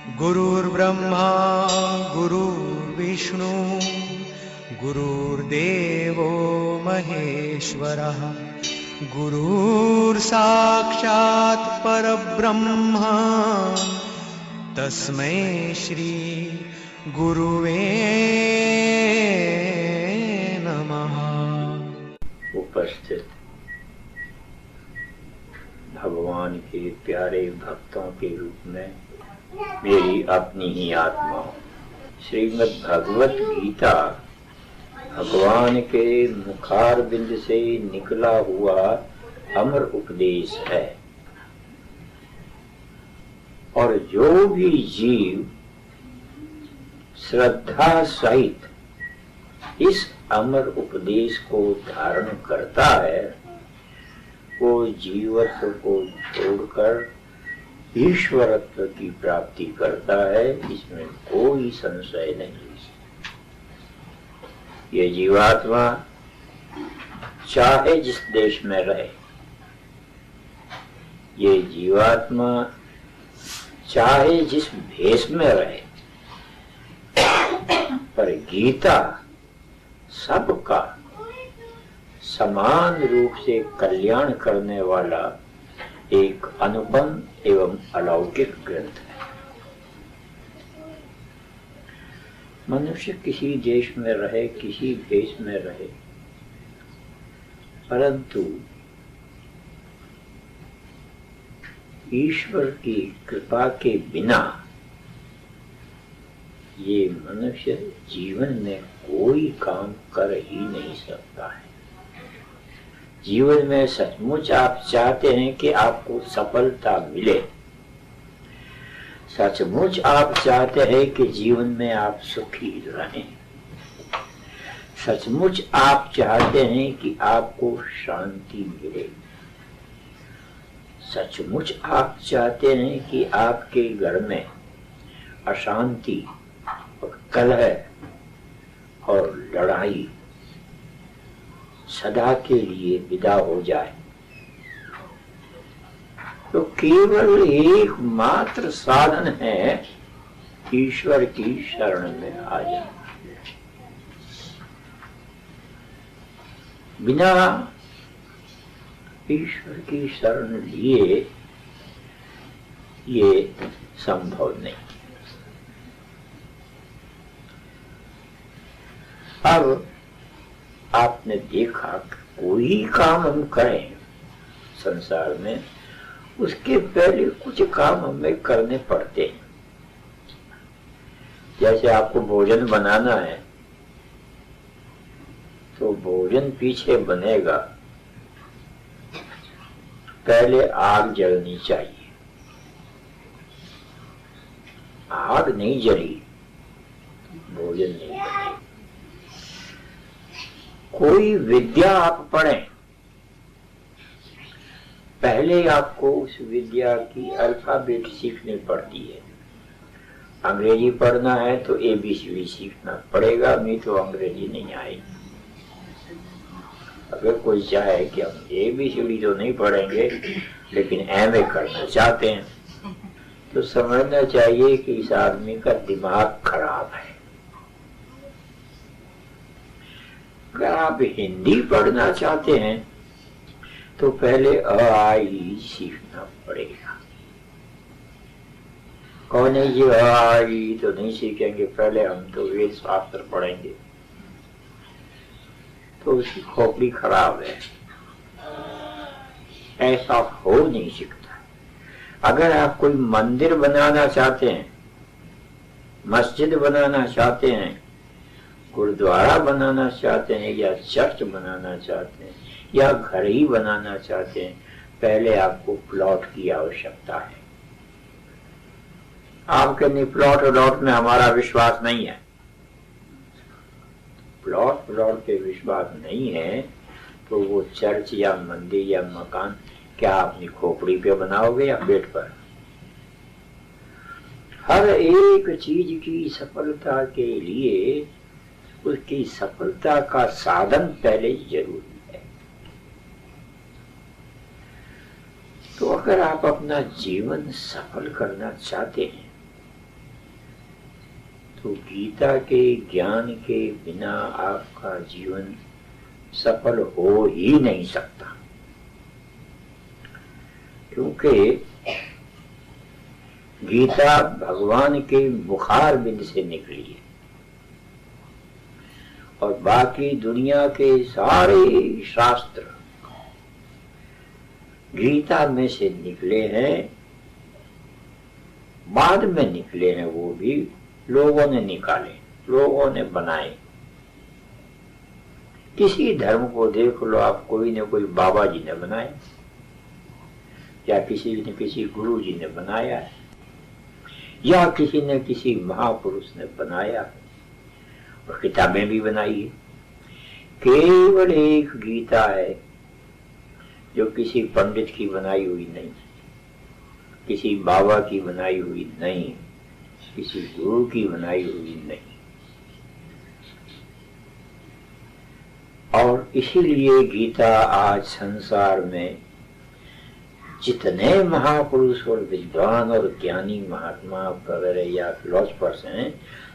गुरुर्ब्रह्मा गुरुर्विष्णु गुरुर्देवो महेश्वरः गुरुर्साक्षात् परब्रह्म तस्मै श्री गुरुवे नमः। उपस्थित भगवान के प्यारे भक्तों के रूप में मेरी अपनी ही आत्मा, श्रीमद् भगवत गीता भगवान के मुखारबिंद से निकला हुआ अमर उपदेश है। और जो भी जीव श्रद्धा सहित इस अमर उपदेश को धारण करता है, वो जीवत्व को छोड़कर ईश्वरत्व की प्राप्ति करता है, इसमें कोई संशय नहीं। ये जीवात्मा चाहे जिस देश में रहे, ये जीवात्मा चाहे जिस भेष में रहे, पर गीता सबका समान रूप से कल्याण करने वाला एक अनुपम एवं अलौकिक ग्रंथ है। मनुष्य किसी देश में रहे, किसी भेष में रहे, परंतु ईश्वर की कृपा के बिना ये मनुष्य जीवन में कोई काम कर ही नहीं सकता है। जीवन में सचमुच आप चाहते हैं कि आपको सफलता मिले, सचमुच आप चाहते हैं कि जीवन में आप सुखी रहें, सचमुच आप चाहते हैं कि आपको शांति मिले, सचमुच आप चाहते हैं कि आपके घर में अशांति और कलह और लड़ाई सदा के लिए विदा हो जाए, तो केवल एकमात्र साधन है ईश्वर की शरण में आ जाना। बिना ईश्वर की शरण लिए ये संभव नहीं। अब आपने देखा कि कोई काम हम करें संसार में, उसके पहले कुछ काम हमें करने पड़ते हैं। जैसे आपको भोजन बनाना है, तो भोजन पीछे बनेगा, पहले आग जलनी चाहिए। आग नहीं जली, भोजन नहीं बनेगा। कोई विद्या आप पढ़ें, पहले आपको उस विद्या की अल्फाबेट सीखनी पड़ती है। अंग्रेजी पढ़ना है तो ABCD सीखना पड़ेगा, नहीं तो अंग्रेजी नहीं आएगी। अगर कोई चाहे कि हम ABCD तो नहीं पढ़ेंगे लेकिन MA करना चाहते हैं, तो समझना चाहिए कि इस आदमी का दिमाग खराब है। अगर आप हिंदी पढ़ना चाहते हैं तो पहले अ आ ई सीखना पड़ेगा। कौन है जी, अ आ ई तो नहीं सीखेंगे, पहले हम तो वेद शास्त्र पढ़ेंगे, तो उसकी खोपड़ी खराब है, ऐसा हो नहीं सकता। अगर आप कोई मंदिर बनाना चाहते हैं, मस्जिद बनाना चाहते हैं, गुरुद्वारा बनाना चाहते हैं, या चर्च बनाना चाहते हैं, या घर ही बनाना चाहते हैं, पहले आपको प्लॉट की आवश्यकता है। आपके नहीं प्लॉट में हमारा विश्वास नहीं है। प्लॉट पे विश्वास नहीं है तो वो चर्च या मंदिर या मकान क्या अपनी खोपड़ी पे बनाओगे या पेट पर? हर एक चीज की सफलता के लिए उसकी सफलता का साधन पहले जरूरी है। तो अगर आप अपना जीवन सफल करना चाहते हैं तो गीता के ज्ञान के बिना आपका जीवन सफल हो ही नहीं सकता, क्योंकि गीता भगवान के मुखार बिंद से निकली है और बाकी दुनिया के सारे शास्त्र गीता में से निकले हैं, बाद में निकले हैं, वो भी लोगों ने निकाले, लोगों ने बनाए। किसी धर्म को देख लो आप, कोई न कोई बाबा जी ने बनाया या किसी न किसी गुरु जी ने बनाया है या किसी न किसी महापुरुष ने बनाया और किताबें भी बनाई है। केवल एक गीता है जो किसी पंडित की बनाई हुई नहीं, किसी बाबा की बनाई हुई नहीं, किसी गुरु की बनाई हुई नहीं। और इसीलिए गीता आज संसार में जितने महापुरुष और विद्वान और ज्ञानी महात्मा वगैरह या फिलोसफर्स हैं,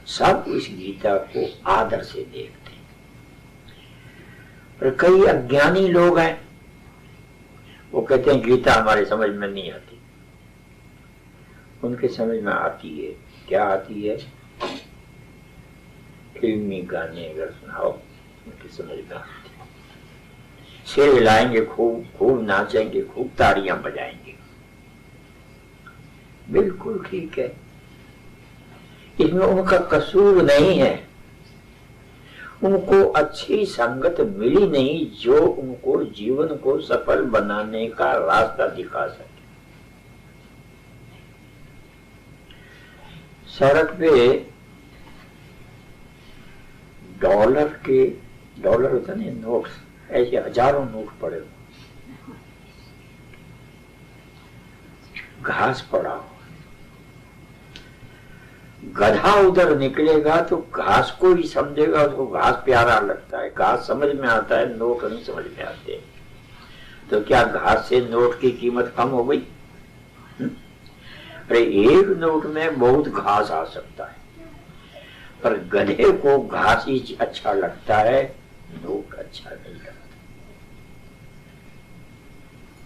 सब इस गीता को आदर से देखते हैं। पर कई अज्ञानी लोग हैं, वो कहते हैं गीता हमारे समझ में नहीं आती। उनके समझ में आती है। क्या आती है? फिल्मी गाने अगर सुनाओ उनकी समझ में आती है। सिर हिलाएंगे, खूब खूब नाचेंगे, खूब ताड़ियां बजाएंगे, बिल्कुल ठीक है, इसमें उनका कसूर नहीं है। उनको अच्छी संगत मिली नहीं जो उनको जीवन को सफल बनाने का रास्ता दिखा सके। सड़क पे डॉलर होता नहीं, नोट्स, ऐसे हजारों नोट पड़े हो, घास पड़ा हो, गधा उधर निकलेगा तो घास को ही समझेगा, उसको घास प्यारा लगता है, घास समझ में आता है, नोट नहीं समझ में आते। तो क्या घास से नोट की कीमत कम हो गई? अरे एक नोट में बहुत घास आ सकता है, पर गधे को घास ही अच्छा लगता है, नोट अच्छा नहीं लगता।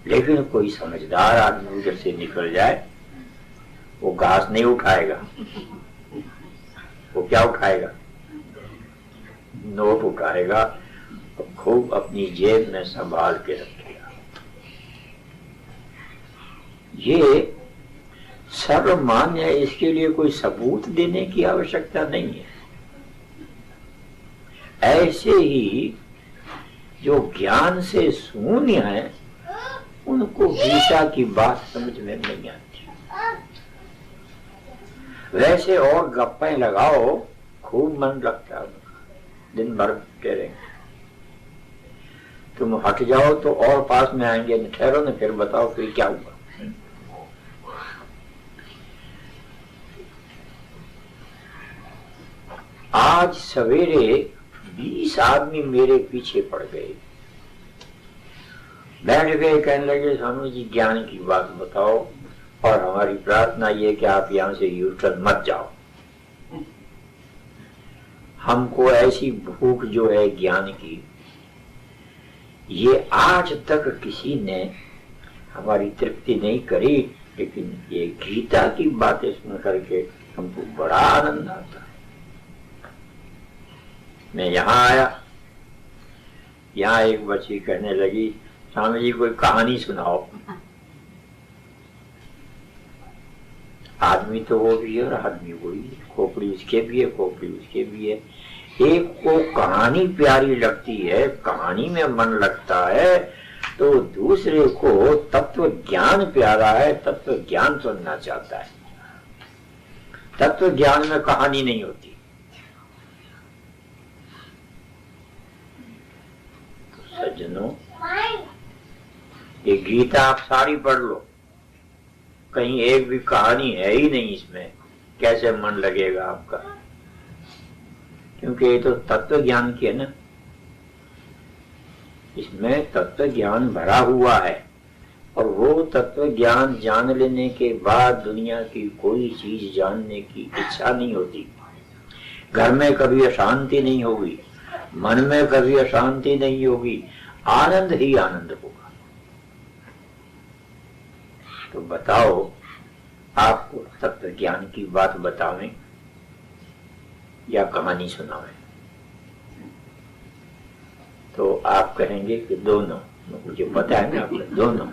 लेकिन कोई समझदार आदमी उधर से निकल जाए, वो घास नहीं उठाएगा, वो क्या उठाएगा? नोट उठाएगा और खूब अपनी जेब में संभाल के रखेगा। ये सर्वमान्य है, इसके लिए कोई सबूत देने की आवश्यकता नहीं है। ऐसे ही जो ज्ञान से शून्य है, उनको गीता की बात समझ में नहीं आती। वैसे और गप्पे लगाओ, खूब मन लगता है, दिन भर कह रहे तुम हट जाओ तो और पास में आएंगे, ठहरो न, फिर बताओ फिर क्या हुआ। आज सवेरे 20 आदमी मेरे पीछे पड़ गए, बैठ गए, कहने लगे स्वामी जी ज्ञान की बात बताओ और हमारी प्रार्थना ये कि आप यहां से यूटर्न मत जाओ। हमको ऐसी भूख जो है ज्ञान की, ये आज तक किसी ने हमारी तृप्ति नहीं करी, लेकिन ये गीता की बातें सुन करके हमको बड़ा आनंद आता है। मैं यहाँ आया, यहाँ एक बच्ची कहने लगी स्वामी जी कोई कहानी सुनाओ। आदमी तो वो भी है और आदमी वही है, खोपड़ी उसके भी है, खोपड़ी उसके भी है। एक को कहानी प्यारी लगती है, कहानी में मन लगता है, तो दूसरे को तत्व ज्ञान प्यारा है, तत्व ज्ञान सुनना चाहता है। तत्व ज्ञान में कहानी नहीं होती। सज्जनों, ये गीता आप सारी पढ़ लो, कहीं एक भी कहानी है ही नहीं इसमें, कैसे मन लगेगा आपका? क्योंकि ये तो तत्व ज्ञान की है ना, इसमें तत्व ज्ञान भरा हुआ है। और वो तत्व ज्ञान जान लेने के बाद दुनिया की कोई चीज जानने की इच्छा नहीं होती। घर में कभी अशांति नहीं होगी, मन में कभी अशांति नहीं होगी, आनंद ही आनंद होगा। तो बताओ, आपको तत्व ज्ञान की बात बतावें या कहानी सुनावें? तो आप कहेंगे कि दोनों। मुझे पता है ना, आपने दोनों।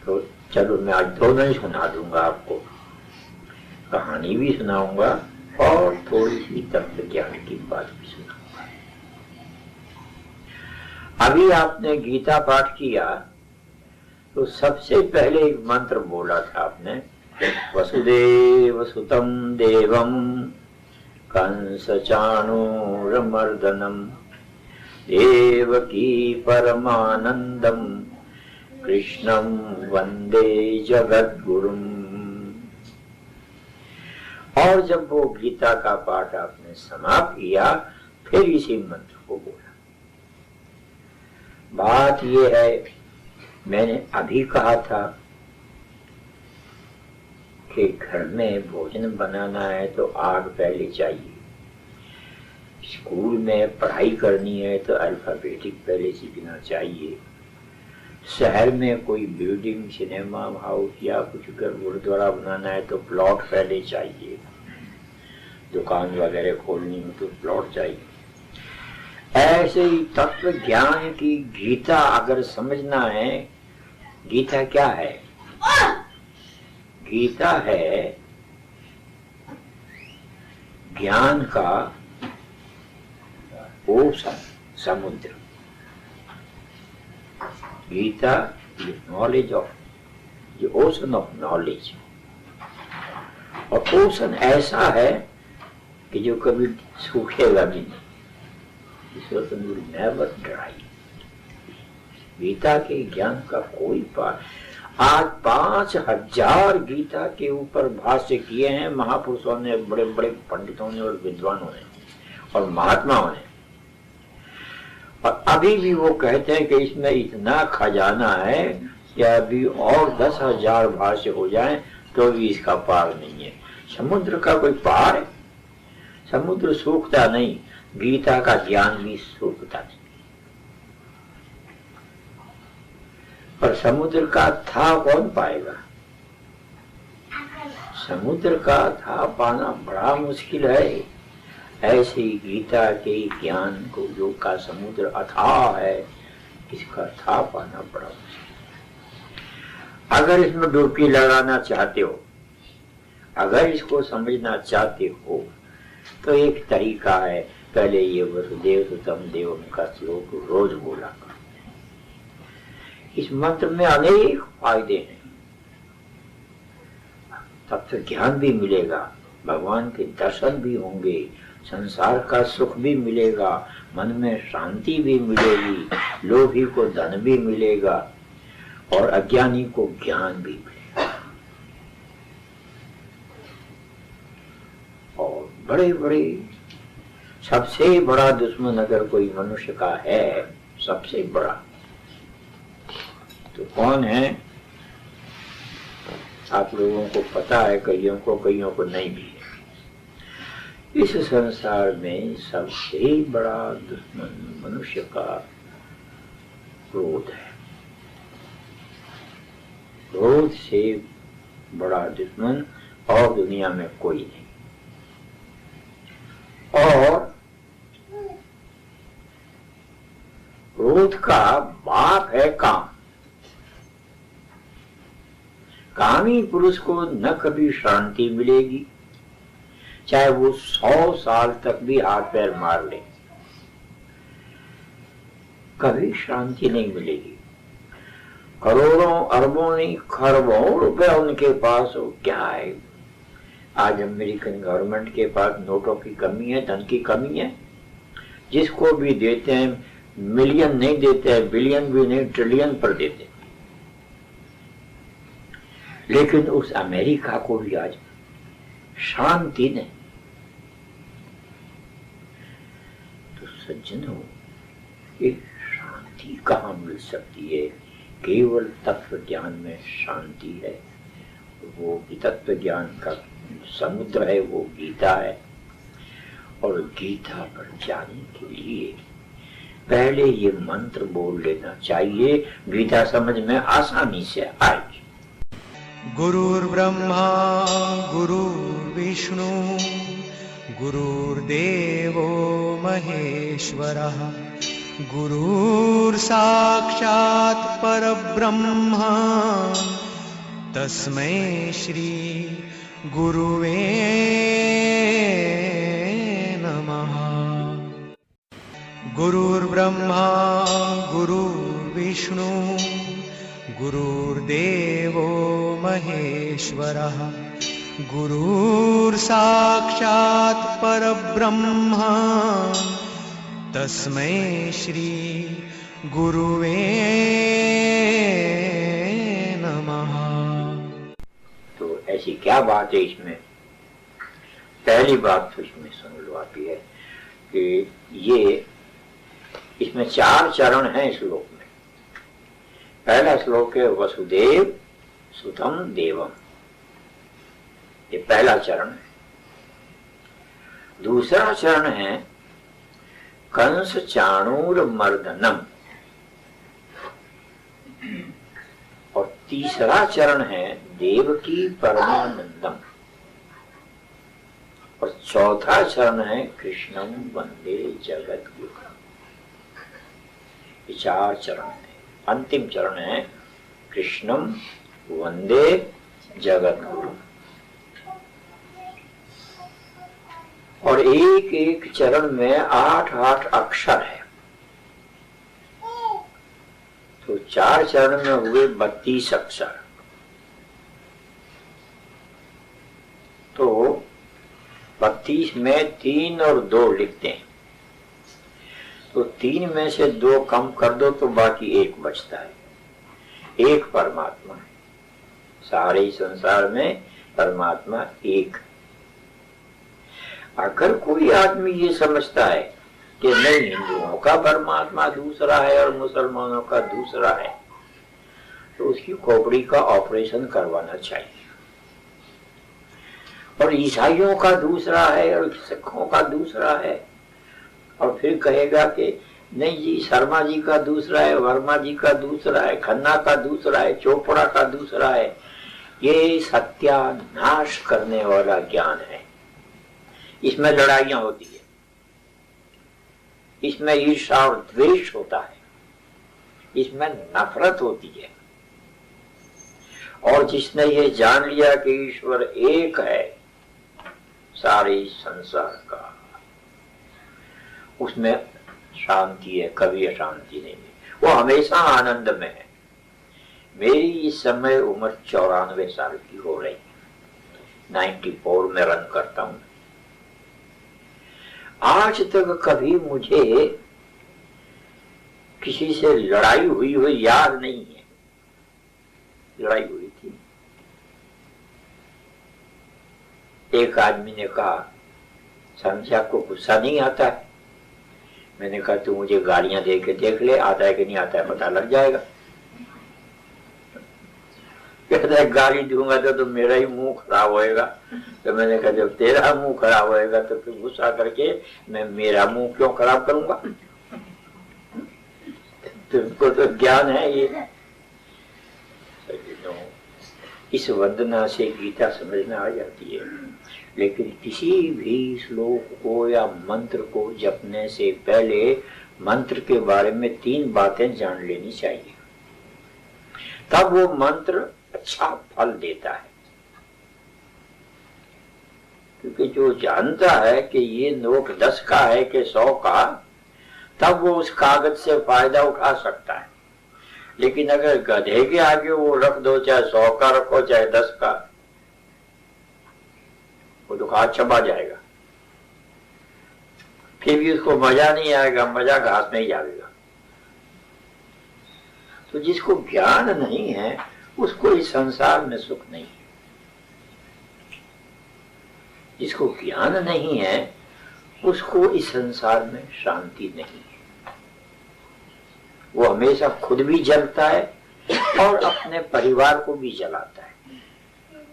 तो चलो मैं आज दोनों ही सुना दूंगा आपको, कहानी भी सुनाऊंगा और थोड़ी सी तत्व ज्ञान की बात भी सुनाऊंगा। अभी आपने गीता पाठ किया तो सबसे पहले एक मंत्र बोला था आपने, वसुदेव सुतम देवम कंस चाणूरमर्दनम देवकी परमानंदम कृष्णम वंदे जगद्गुरुम। और जब वो गीता का पाठ आपने समाप्त किया, फिर इसी मंत्र को बोला। बात ये है, मैंने अभी कहा था कि घर में भोजन बनाना है तो आग पहले चाहिए, स्कूल में पढ़ाई करनी है तो अल्फाबेटिक पहले सीखना चाहिए, शहर में कोई बिल्डिंग, सिनेमा हाउस या कुछ गुरुद्वारा बनाना है तो प्लॉट पहले चाहिए, दुकान वगैरह खोलनी हो तो प्लॉट चाहिए। ऐसे ही तत्व ज्ञान की गीता अगर समझना है, गीता क्या है? गीता है ज्ञान का ओशन, समुद्र। Gita is knowledge of, the ocean of knowledge. और ओशन ऐसा है कि जो कभी सूखेगा भी नहीं, इस ocean will never dry. Gita के ज्ञान का कोई पार। आज 5000 गीता के ऊपर भाष्य किए हैं महापुरुषों ने, बड़े बड़े पंडितों ने और विद्वानों ने और महात्माओं ने। और अभी भी वो कहते हैं कि इसमें इतना खजाना है कि अभी और 10,000 भाष्य हो जाएं तो भी इसका पार नहीं है। समुद्र का कोई पार है? समुद्र सूखता नहीं, गीता का ज्ञान भी सूखता नहीं। पर समुद्र का था कौन पाएगा? समुद्र का था पाना बड़ा मुश्किल है। ऐसे ही गीता के ज्ञान को जो का समुद्र अथाह है, इसका था पाना बड़ा मुश्किल है। अगर इसमें डुबकी लगाना चाहते हो, अगर इसको समझना चाहते हो, तो एक तरीका है, पहले ये वसुदेव सुतम देवम का श्लोक रोज बोला। इस मंत्र में अनेक फायदे हैं। तत्व ज्ञान भी मिलेगा, भगवान के दर्शन भी होंगे, संसार का सुख भी मिलेगा, मन में शांति भी मिलेगी, लोभी को धन भी मिलेगा और अज्ञानी को ज्ञान भी मिलेगा। और बड़े बड़े, सबसे बड़ा दुश्मन अगर कोई मनुष्य का है, सबसे बड़ा तो कौन है? आप लोगों को पता है, कईयों को नहीं भी है। इस संसार में सबसे बड़ा दुश्मन मनुष्य का क्रोध है। क्रोध से बड़ा दुश्मन और दुनिया में कोई नहीं। और क्रोध का बाप है काम। कामी पुरुष को न कभी शांति मिलेगी, चाहे वो 100 साल तक भी हाथ पैर मार ले, कभी शांति नहीं मिलेगी। करोड़ों अरबों नहीं, खरबों रुपए उनके पास हो, क्या है? आज अमेरिकन गवर्नमेंट के पास नोटों की कमी है, धन की कमी है। जिसको भी देते हैं, मिलियन नहीं देते हैं, बिलियन भी नहीं, ट्रिलियन पर देते हैं। लेकिन उस अमेरिका को भी आज शांति नहीं। तो सज्जनों, एक शांति कहाँ मिल सकती है? केवल तत्व ज्ञान में शांति है। वो तत्व ज्ञान का समुद्र है वो गीता है। और गीता पर जाने के लिए पहले ये मंत्र बोल लेना चाहिए, गीता समझ में आसानी से आएगी। गुरुर्ब्रह्मा गुरुर्विष्णु गुरुर्देवो महेश्वरः गुरुर्साक्षात् परब्रह्म तस्मै श्री गुरुवे नमः। गुरुर्ब्रह्मा गुरुर्विष्णु गुरुर्देवो महेश्वरः गुरुर्साक्षात् परब्रह्म तस्मै श्री गुरुवे नमः। तो ऐसी क्या बात है इसमें? पहली बात तो इसमें सुन लो आप ये कि ये इसमें 4 चरण हैं श्लोक में। पहला श्लोक है वसुदेव सुतम देवम, ये पहला चरण है। दूसरा चरण है कंस चाणूर मर्दनम, और तीसरा चरण है देवकी परमानंदम, और चौथा चरण है कृष्णम वंदे जगत गुरु। ये 4 चरण है। अंतिम चरण है कृष्णम वंदे जगत गुरु। और एक एक चरण में 8-8 अक्षर है, तो 4 चरण में हुए 32 अक्षर। तो 32 में 3 और 2 लिखते हैं, तो 3 में से 2 कम कर दो तो बाकी 1 बचता है। एक परमात्मा है, सारे संसार में परमात्मा एक। अगर कोई आदमी ये समझता है कि नहीं हिंदुओं का परमात्मा दूसरा है और मुसलमानों का दूसरा है, तो उसकी खोपड़ी का ऑपरेशन करवाना चाहिए। और ईसाइयों का दूसरा है और सिखों का दूसरा है, और फिर कहेगा कि नहीं जी शर्मा जी का दूसरा है, वर्मा जी का दूसरा है, खन्ना का दूसरा है, चोपड़ा का दूसरा है। ये सत्यानाश करने वाला ज्ञान है। इसमें लड़ाइयां होती है, इसमें ईर्ष्या और द्वेष होता है, इसमें नफरत होती है। और जिसने ये जान लिया कि ईश्वर एक है सारे संसार का, उसमें शांति है, कभी अशांति नहीं है, वो हमेशा आनंद में है। मेरी इस समय उम्र 94 साल की हो रही, 94 में रन करता हूं। आज तक कभी मुझे किसी से लड़ाई हुई याद नहीं है। लड़ाई हुई थी, एक आदमी ने कहा संध्या को गुस्सा नहीं आता है। मैंने कहा तू मुझे गालियां दे के देख ले, आता है कि नहीं आता है पता लग जाएगा। कहता है गाली दूंगा तो मेरा ही मुंह खराब होएगा। तो मैंने कहा जब तेरा मुंह खराब होएगा तो फिर गुस्सा करके मैं मेरा मुंह क्यों खराब करूंगा? तुमको तो ज्ञान है ये। इस वंदना से गीता समझ में आ जाती है। लेकिन किसी भी श्लोक को या मंत्र को जपने से पहले मंत्र के बारे में 3 बातें जान लेनी चाहिए, तब वो मंत्र अच्छा फल देता है। क्योंकि जो जानता है कि ये नोट 10 का है कि 100 का, तब वो उस कागज से फायदा उठा सकता है। लेकिन अगर गधे के आगे वो रख दो, चाहे 100 का रखो चाहे 10 का, वो तो हाथ चबा जाएगा, फिर भी उसको मजा नहीं आएगा, मजा घास में ही आएगा। तो जिसको ज्ञान नहीं है उसको इस संसार में सुख नहीं है। जिसको ज्ञान नहीं है उसको इस संसार में शांति नहीं है। वो हमेशा खुद भी जलता है और अपने परिवार को भी जलाता है।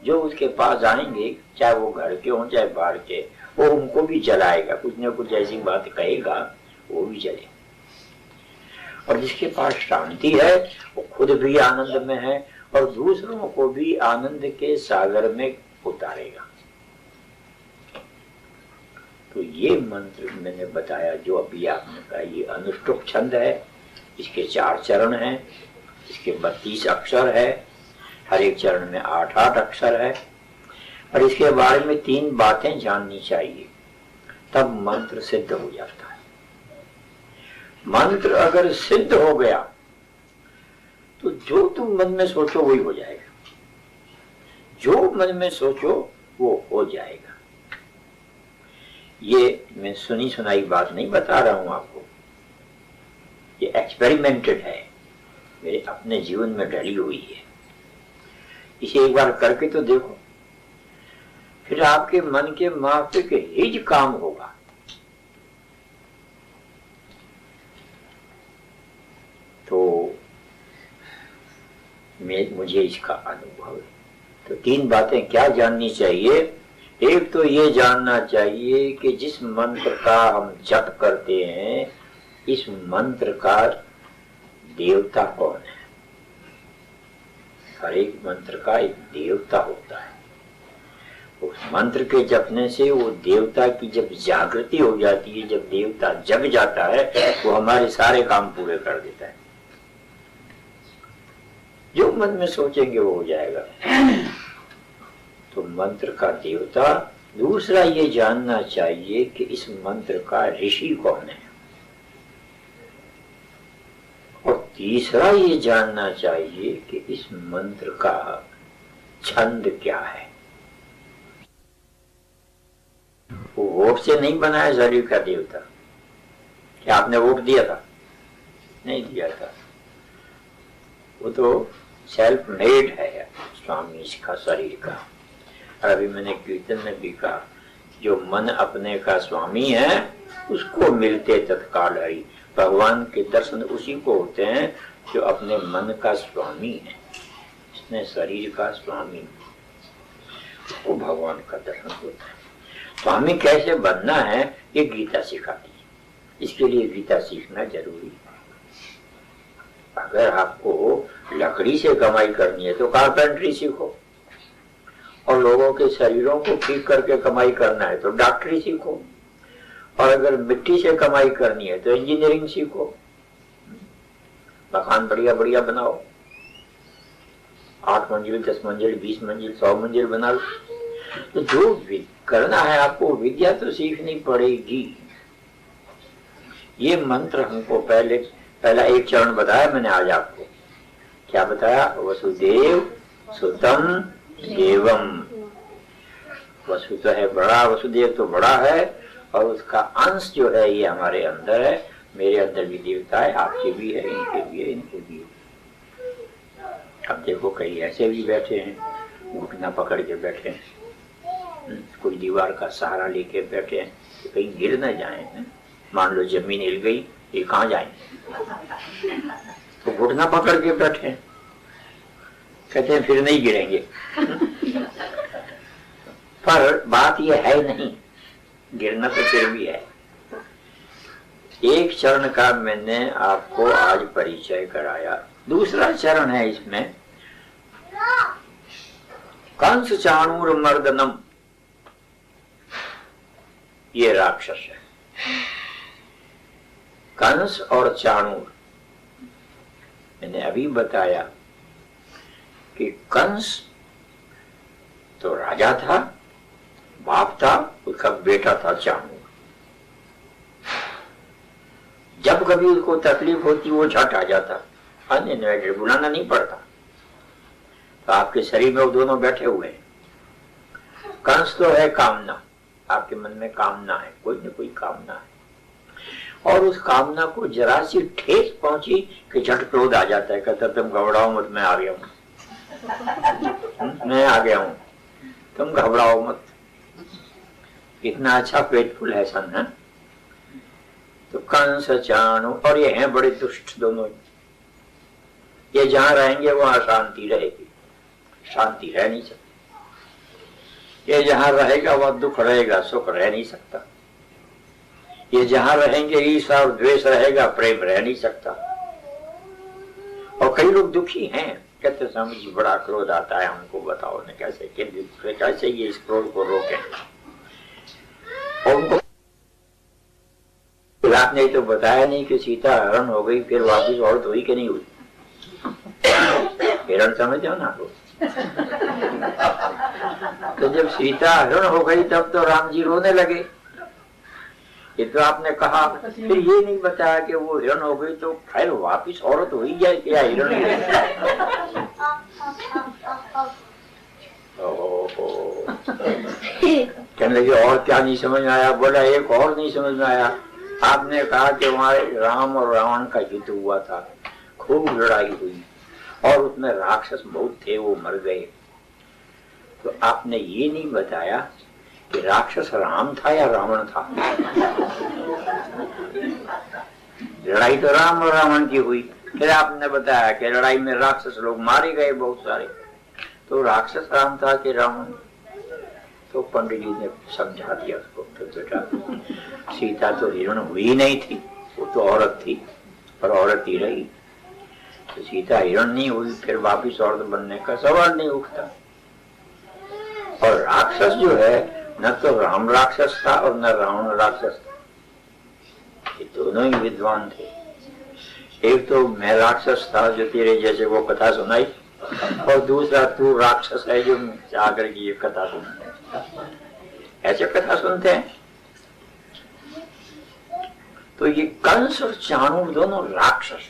जो उसके पास आएंगे, चाहे वो घर के हों चाहे बाहर के, वो उनको भी जलाएगा, कुछ न कुछ ऐसी बात कहेगा वो भी जले। और जिसके पास शांति है वो खुद भी आनंद में है और दूसरों को भी आनंद के सागर में उतारेगा। तो ये मंत्र मैंने बताया जो अभी आपने कहा, ये अनुष्टुप छंद है, इसके 4 चरण हैं, इसके 32 अक्षर है, हर एक चरण में 8-8 अक्षर है। और इसके बारे में 3 बातें जाननी चाहिए, तब मंत्र सिद्ध हो जाता है। मंत्र अगर सिद्ध हो गया तो जो तुम मन में सोचो वही हो जाएगा, जो मन में सोचो वो हो जाएगा। ये मैं सुनी सुनाई बात नहीं बता रहा हूं आपको, ये एक्सपेरिमेंटेड है, मेरे अपने जीवन में डली हुई है। इसे एक बार करके तो देखो, फिर आपके मन के माफिक हिज काम होगा। तो मुझे इसका अनुभव है। तो 3 बातें क्या जाननी चाहिए? एक तो ये जानना चाहिए कि जिस मंत्र का हम जप करते हैं, इस मंत्र का देवता कौन है। हर एक मंत्र का एक देवता होता है। उस मंत्र के जपने से वो देवता की जब जागृति हो जाती है, जब देवता जग जाता है, वो हमारे सारे काम पूरे कर देता है। जो मन में सोचेंगे वो हो जाएगा। तो मंत्र का देवता। दूसरा ये जानना चाहिए कि इस मंत्र का ऋषि कौन है। और तीसरा ये जानना चाहिए कि इस मंत्र का छंद क्या है। वो वोट से नहीं बनाया शरीर का देवता। क्या आपने वोट दिया था? नहीं दिया था। वो तो सेल्फ मेड है स्वामी इसका शरीर का। और अभी मैंने कीर्तन में भी कहा, जो मन अपने का स्वामी है उसको मिलते तत्काल हरि। भगवान के दर्शन उसी को होते हैं जो अपने मन का स्वामी है, इसने शरीर का स्वामी, उसको भगवान का दर्शन होता है। स्वामी कैसे बनना है ये गीता सिखाती है, इसके लिए गीता सीखना जरूरी है। अगर आपको लकड़ी से कमाई करनी है तो कारपेंटरी सीखो, और लोगों के शरीरों को ठीक करके कमाई करना है तो डॉक्टरी सीखो, और अगर मिट्टी से कमाई करनी है तो इंजीनियरिंग सीखो। मकान बढ़िया बढ़िया बनाओ, 8 मंजिल 10 मंजिल 20 मंजिल 100 मंजिल बना लो। तो जो करना है आपको विद्या तो सीखनी पड़ेगी। ये मंत्र हमको पहला एक चरण बताया मैंने आज आपको। क्या बताया? वसुदेव सुतम देवम। वसु तो है बड़ा, वसुदेव तो बड़ा है, और उसका अंश जो है ये हमारे अंदर है। मेरे अंदर भी देवता है, आपके भी है, इनके भी है, इनके भी है। अब देखो कई ऐसे भी बैठे हैं, घुटना पकड़ के बैठे हैं, कोई दीवार का सहारा लेके बैठे हैं, तो कहीं गिर न जाए। मान लो जमीन हिल गई, ये कहाँ जाएंगे? तो घुटना पकड़ के बैठे हैं, कहते हैं फिर नहीं गिरेंगे। पर बात ये है नहीं, गिरना तो फिर भी है। एक चरण का मैंने आपको आज परिचय कराया। दूसरा चरण है इसमें कंस चाणूर मर्दनम। ये राक्षस है, कंस और चाणूर। मैंने अभी बताया कि कंस तो राजा था, बाप था, उसका बेटा था चाणूर। जब कभी उसको तकलीफ होती वो झट आ जाता, अनइनवाइटेड, बुलाना नहीं पड़ता। तो आपके शरीर में वो दोनों बैठे हुए हैं। कंस तो है कामना, आपके मन में कामना है, कोई न कोई कामना है, और उस कामना को जरा सी ठेस पहुंची कि झट क्रोध आ जाता है, कहता तुम घबराओ मत, मैं आ गया हूं, मैं आ गया हूं, तुम घबराओ मत। इतना अच्छा पेटफुल है सन है। तो कंस चाणू, और ये हैं बड़े दुष्ट दोनों। ये जहां रहेंगे वहां शांति रहेगी, शांति रह नहीं सकती। ये जहां रहेगा वह दुख रहेगा, सुख रह नहीं सकता। ये जहां रहेंगे ईर्ष्या और द्वेष रहेगा, प्रेम रह नहीं सकता। और कई लोग दुखी हैं, कहते स्वामी जी बड़ा क्रोध आता है हमको, बताओ न कैसे ये इस क्रोध को रोकें। और उनको आपने तो बताया नहीं कि सीता हरण हो गई, फिर वापिस औरत हुई कि नहीं हुई? हिरण समझते हो ना आप? तो जब सीता हरण हो गई तब तो राम जी रोने लगे। ये तो आपने कहा, फिर ये नहीं बताया कि वो हिरण हो गई तो फिर वापिस औरत हो ही जाए क्या हिरण? कहने लगे और क्या नहीं समझ में आया? बोला एक और नहीं समझ में आया। आपने कहा कि वहां राम और रावण का युद्ध हुआ था, खूब लड़ाई हुई और उसमें राक्षस बहुत थे, वो मर गए। तो आपने ये नहीं बताया कि राक्षस राम था या रावण था? लड़ाई तो राम और रावण की हुई, फिर आपने बताया कि लड़ाई में राक्षस लोग मारे गए बहुत सारे। तो राक्षस राम था कि रावण? तो पंडित जी ने समझा दिया उसको, तो बेटा सीता तो हिरण हुई नहीं थी, वो तो औरत थी, पर औरत ही रही। तो सीता हिरण नहीं हुई, फिर वापिस औरत बनने का सवाल नहीं उठता। और राक्षस जो है, न तो राम राक्षस था और न रावण राक्षस था, ये दोनों ही विद्वान थे। एक तो मैं राक्षस था जो तेरे जैसे वो कथा सुनाई, और दूसरा तू राक्षस है जो जाकर की ये कथा सुनाई। ऐसे कथा सुनते हैं। तो ये कंस और चाणूर दोनों राक्षस,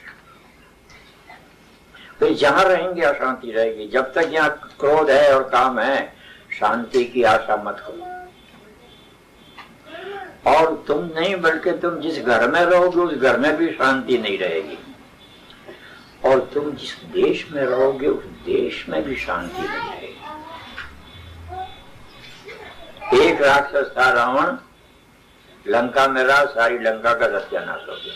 तो जहां रहेंगे अशांति रहेगी। जब तक यहाँ क्रोध है और काम है, शांति की आशा मत करो। और तुम नहीं, बल्कि तुम जिस घर में रहोगे उस घर में भी शांति नहीं रहेगी, और तुम जिस देश में रहोगे उस देश में भी शांति नहीं रहेगी। एक राक्षस था रावण, लंका में रहा, सारी लंका का सत्यानाश हो गया।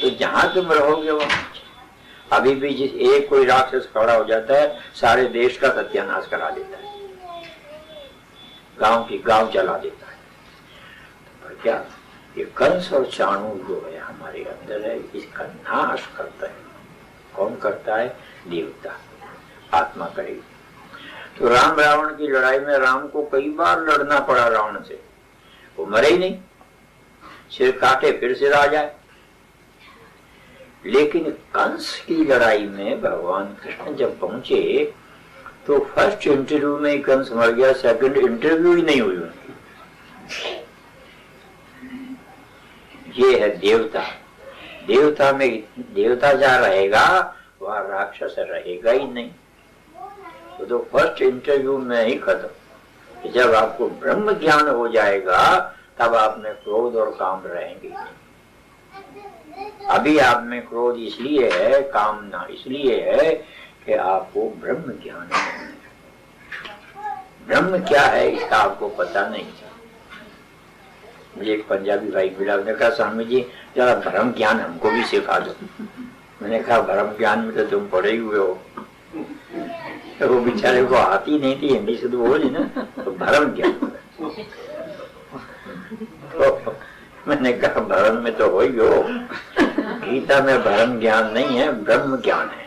तो जहां तुम रहोगे वहां अभी भी जिस एक कोई राक्षस खड़ा हो जाता है, सारे देश का सत्यानाश करा देता है, गांव की गांव चला देता है। तो पर क्या ये कंस और चाणूर जो है हमारे अंदर है, इसका नाश करता है। कौन करता है? देवता, आत्मा करेगी। तो राम रावण की लड़ाई में राम को कई बार लड़ना पड़ा रावण से, वो मरे ही नहीं, सिर काटे फिर सिर आ जाए। लेकिन कंस की लड़ाई में भगवान कृष्ण जब पहुंचे तो फर्स्ट इंटरव्यू में ही कंस मर गया, सेकंड इंटरव्यू ही नहीं हुई उनकी। ये है देवता। देवता में देवता जहाँ रहेगा वहां राक्षस रहेगा ही नहीं। तो फर्स्ट इंटरव्यू में ही खत्म। जब आपको ब्रह्म ज्ञान हो जाएगा तब आप में क्रोध और काम रहेंगे। अभी आप में क्रोध इसलिए है, कामना इसलिए है कि आपको ब्रह्म ज्ञान है। ब्रह्म क्या है इसका आपको पता नहीं। मुझे एक पंजाबी भाई मिला, उसने कहा स्वामी जी जरा ब्रह्म ज्ञान हमको भी सिखा दो। मैंने कहा ब्रह्म ज्ञान में तो तुम पढ़े हुए हो। तो वो बेचारे को आती नहीं थी हिंदी से, तो बोली ना तो ब्रह्म ज्ञान। तो मैंने कहा ब्रह्म में तो हो ही हो, गीता में ब्रह्म ज्ञान नहीं है, ब्रह्म ज्ञान है।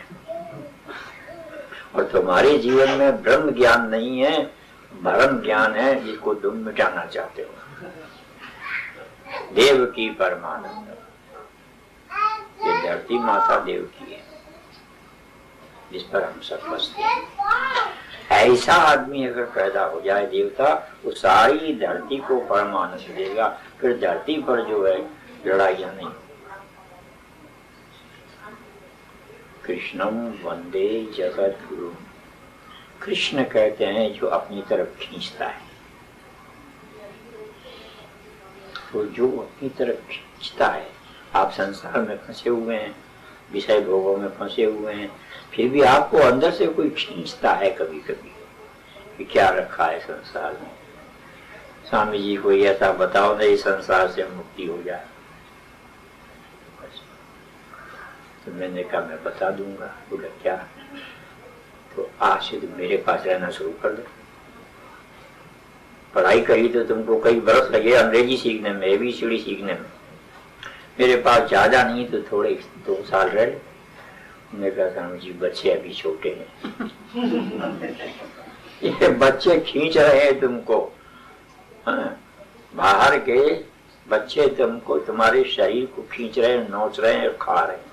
और तुम्हारे जीवन में ब्रह्म ज्ञान नहीं है, ब्रह्म ज्ञान है जिसको तुम मिटाना चाहते हो। देव की परमानंद, ये धरती माता देव की है जिस पर हम सब बसते हैं। ऐसा आदमी अगर पैदा हो जाए देवता, तो सारी धरती को परमानंद देगा। फिर धरती पर जो है लड़ाइयां नहीं। कृष्णम वंदे जगत गुरु। कृष्ण कहते हैं जो अपनी तरफ खींचता है। तो जो अपनी तरफ खींचता है, आप संसार में फंसे हुए हैं, विषय भोगों में फंसे हुए हैं, फिर भी आपको अंदर से कोई खींचता है कभी कभी कि क्या रखा है संसार में। स्वामी जी कोई ऐसा बताओ नहीं संसार से मुक्ति हो जाए। तो मैंने कहा मैं बता दूंगा। बोला क्या? तो आज से तुम मेरे पास रहना शुरू कर दो, पढ़ाई करी तो तुमको कई बरस लगे अंग्रेजी सीखने में, ABCD सीखने में। मेरे पास ज्यादा नहीं तो थोड़े 2 साल रहे। मैं कहा स्वामी जी बच्चे अभी छोटे हैं। ये बच्चे खींच रहे हैं तुमको, बाहर के बच्चे तुमको, तुम्हारे शरीर को खींच रहे हैं, नोच रहे हैं, खा रहे हैं।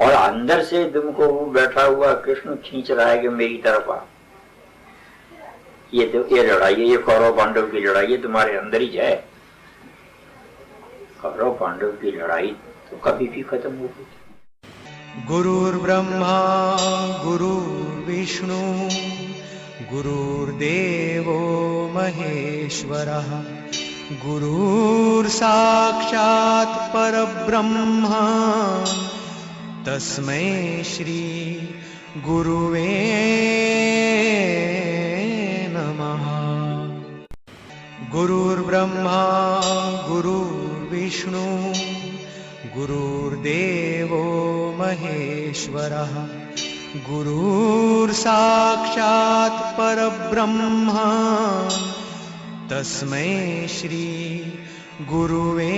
और अंदर से तुमको वो बैठा हुआ कृष्ण खींच रहा है कि मेरी तरफ आ। ये लड़ाई है, ये कौरव पांडव की लड़ाई है, तुम्हारे अंदर ही जाए। कौरव पांडव की लड़ाई तो कभी भी खत्म होगी। गुरुर्ब्रह्मा गुरुर्विष्णु गुरुर्देवो महेश्वरः गुरुर्साक्षात् परब्रह्म तस्मै श्री गुरुवे नमः। गुरुर्ब्रह्मा गुरुर्विष्णु गुरुर्देवो महेश्वरः गुरुर्साक्षात् परब्रह्म तस्मै श्री गुरुवे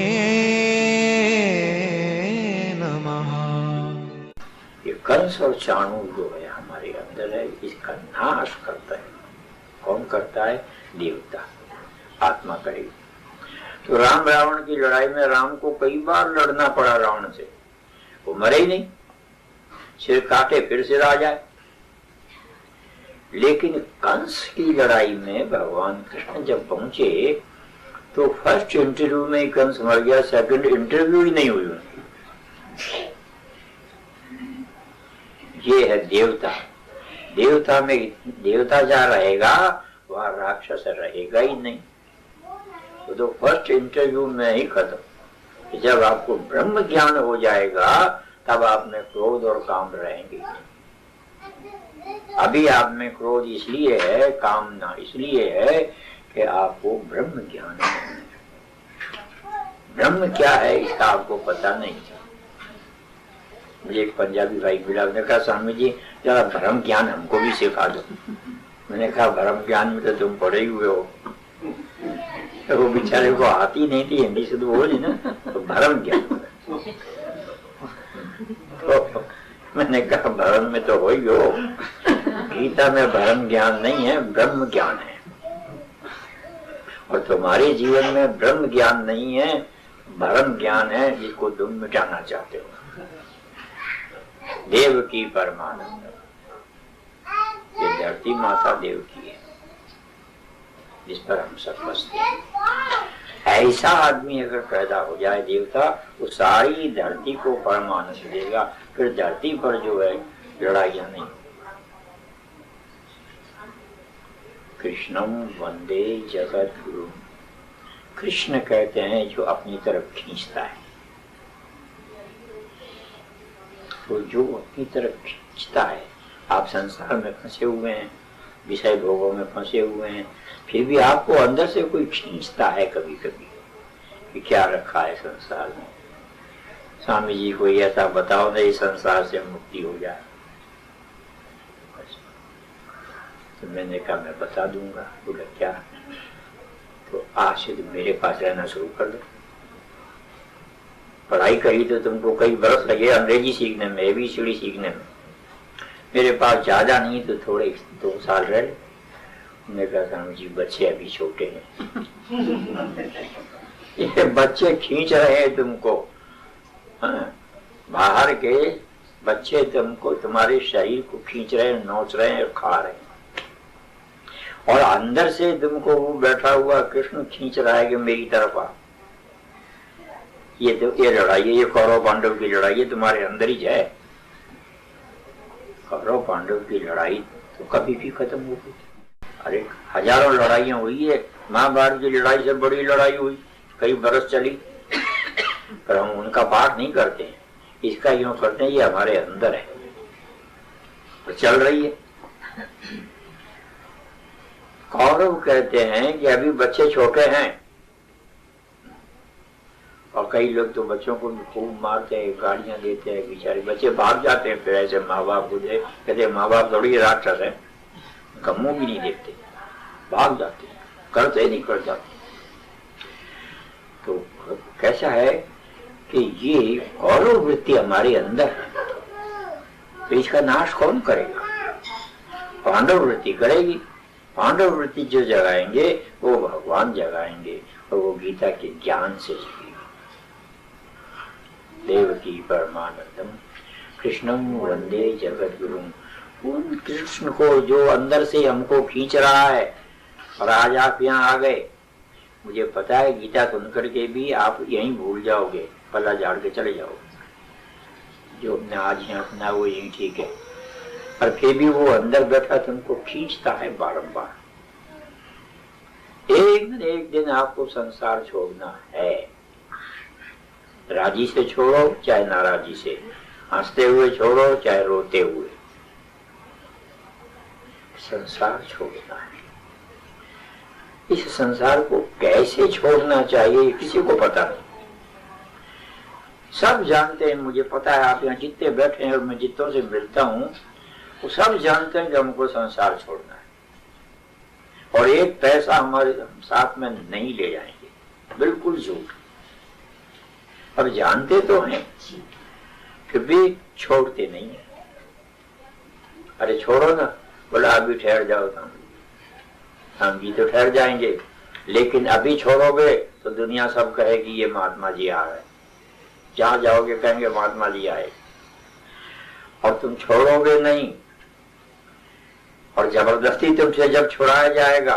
नमः। ये कंस और चाणूर जो है हमारे अंदर है, इसका नाश करता है। कौन करता है? देवता, आत्मा करेगी। तो राम रावण की लड़ाई में राम को कई बार लड़ना पड़ा रावण से, वो मरे ही नहीं, सिर काटे फिर सिर आ जाए। लेकिन कंस की लड़ाई में भगवान कृष्ण जब पहुंचे तो फर्स्ट इंटरव्यू में ही कंस मर गया, सेकंड इंटरव्यू ही नहीं हुई। ये है देवता। देवता में देवता जहाँ रहेगा वहां राक्षस रहेगा ही नहीं। तो फर्स्ट इंटरव्यू में ही खत्म। जब आपको ब्रह्म ज्ञान हो जाएगा तब आप में क्रोध और काम रहेंगे। अभी आप में क्रोध इसलिए है, कामना इसलिए है कि आपको ब्रह्म ज्ञान है। ब्रह्म क्या है इसका आपको पता नहीं। मुझे एक पंजाबी भाई मिला, उसने कहा स्वामी जी जरा ब्रह्म ज्ञान हमको भी सिखा दो। मैंने कहा ब्रह्म ज्ञान में तो तुम पढ़े हुए हो। तो वो बेचारे को आती नहीं थी हिंदी से, तो बोली ना तो भरम ज्ञान। तो मैंने कहा भरम में तो हो ही हो, गीता में भरम ज्ञान नहीं है, ब्रह्म ज्ञान है। और तुम्हारे जीवन में ब्रह्म ज्ञान नहीं है, भरम ज्ञान है, जिसको तुम मिटाना चाहते हो। देव की परमानंद, ये धरती माता देव की है जिस पर हम सब बसते हैं। ऐसा आदमी अगर पैदा हो जाए देवता, वो सारी धरती को परमानंद देगा। फिर धरती पर जो है लड़ाइयां नहीं। कृष्णम वंदे जगत गुरु। कृष्ण कहते हैं जो अपनी तरफ खींचता है। तो जो अपनी तरफ खींचता है, आप संसार में फंसे हुए हैं, विषय भोगों में फंसे हुए हैं, फिर भी आपको अंदर से कोई खींचता है कभी कभी कि क्या रखा है संसार में। स्वामी जी कोई ऐसा बताओ नहीं संसार से मुक्ति हो जाए। तो मैंने कहा मैं बता दूंगा। बोला क्या? तो आज से तुम मेरे पास रहना शुरू कर दो। पढ़ाई करी तो तुमको कई बरस लगे अंग्रेजी सीखने में, ABCD सीखने में। मेरे पास ज्यादा नहीं तो थोड़े 2 साल रहे। मैंने कहा स्वामी जी बच्चे अभी छोटे हैं। ये बच्चे खींच रहे हैं तुमको, बाहर के बच्चे तुमको, तुम्हारे शरीर को खींच रहे हैं, नोच रहे हैं, खा रहे हैं। और अंदर से तुमको वो बैठा हुआ कृष्ण खींच रहा है कि मेरी तरफ आ। ये लड़ाई है, ये कौरव पांडव की लड़ाई है, तुम्हारे अंदर ही जाए। कौरव पांडव की लड़ाई तो कभी भी खत्म होगी। अरे हजारों लड़ाइयां हुई है, महाभारत की लड़ाई से बड़ी लड़ाई हुई, कई बरस चली, पर हम उनका पाठ नहीं करते हैं। इसका यूं करते हैं, ये हमारे अंदर है तो चल रही है। कौरव कहते हैं कि अभी बच्चे छोटे हैं, और कई लोग तो बच्चों को भी खूब मारते हैं, गाड़ियां देते हैं, बेचारे बच्चे भाग जाते हैं। फिर ऐसे माँ बाप को कहते माँ बाप थोड़ी राक्षस है, मुंह भी नहीं देखते, भाग जाते हैं। करते नहीं करता। तो कैसा है कि ये कौरव वृत्ति हमारे अंदर है, तो इसका नाश कौन करेगा? पांडव वृत्ति करेगी। पांडव वृत्ति जो जगाएंगे वो भगवान जगाएंगे, और वो गीता के ज्ञान से जगेगी। देवकी परमानंदम कृष्णम वंदे जगत गुरुम। उन कृष्ण को जो अंदर से हमको खींच रहा है, और आज आप यहाँ आ गए, मुझे पता है गीता सुन करके भी आप यहीं भूल जाओगे, पल्ला झाड़ के चले जाओगे। जो हमने आज यहाँ सुना वो यही ठीक है, और फिर भी वो अंदर बैठा तुमको खींचता है बारंबार। एक दिन आपको संसार छोड़ना है। राजी से छोड़ो चाहे नाराजी से, हंसते हुए छोड़ो चाहे रोते हुए, संसार छोड़ना है। इस संसार को कैसे छोड़ना चाहिए किसी को पता नहीं। सब जानते हैं, मुझे पता है, आप यहाँ जितने बैठे हैं और मैं जितनों से मिलता हूँ वो सब जानते हैं कि हमको संसार छोड़ना है, और एक पैसा हमारे साथ में नहीं ले जाएंगे, बिल्कुल झूठ। अब जानते तो हैं फिर भी छोड़ते नहीं है। अरे छोड़ो ना, बोला अभी ठहर जाओ, हम भी तो ठहर जाएंगे, लेकिन अभी छोड़ोगे तो दुनिया सब कहेगी ये महात्मा जी आ रहे। जहां जाओगे कहेंगे महात्मा जी आए, और तुम छोड़ोगे नहीं, और जबरदस्ती तुमसे जब छुड़ाया जाएगा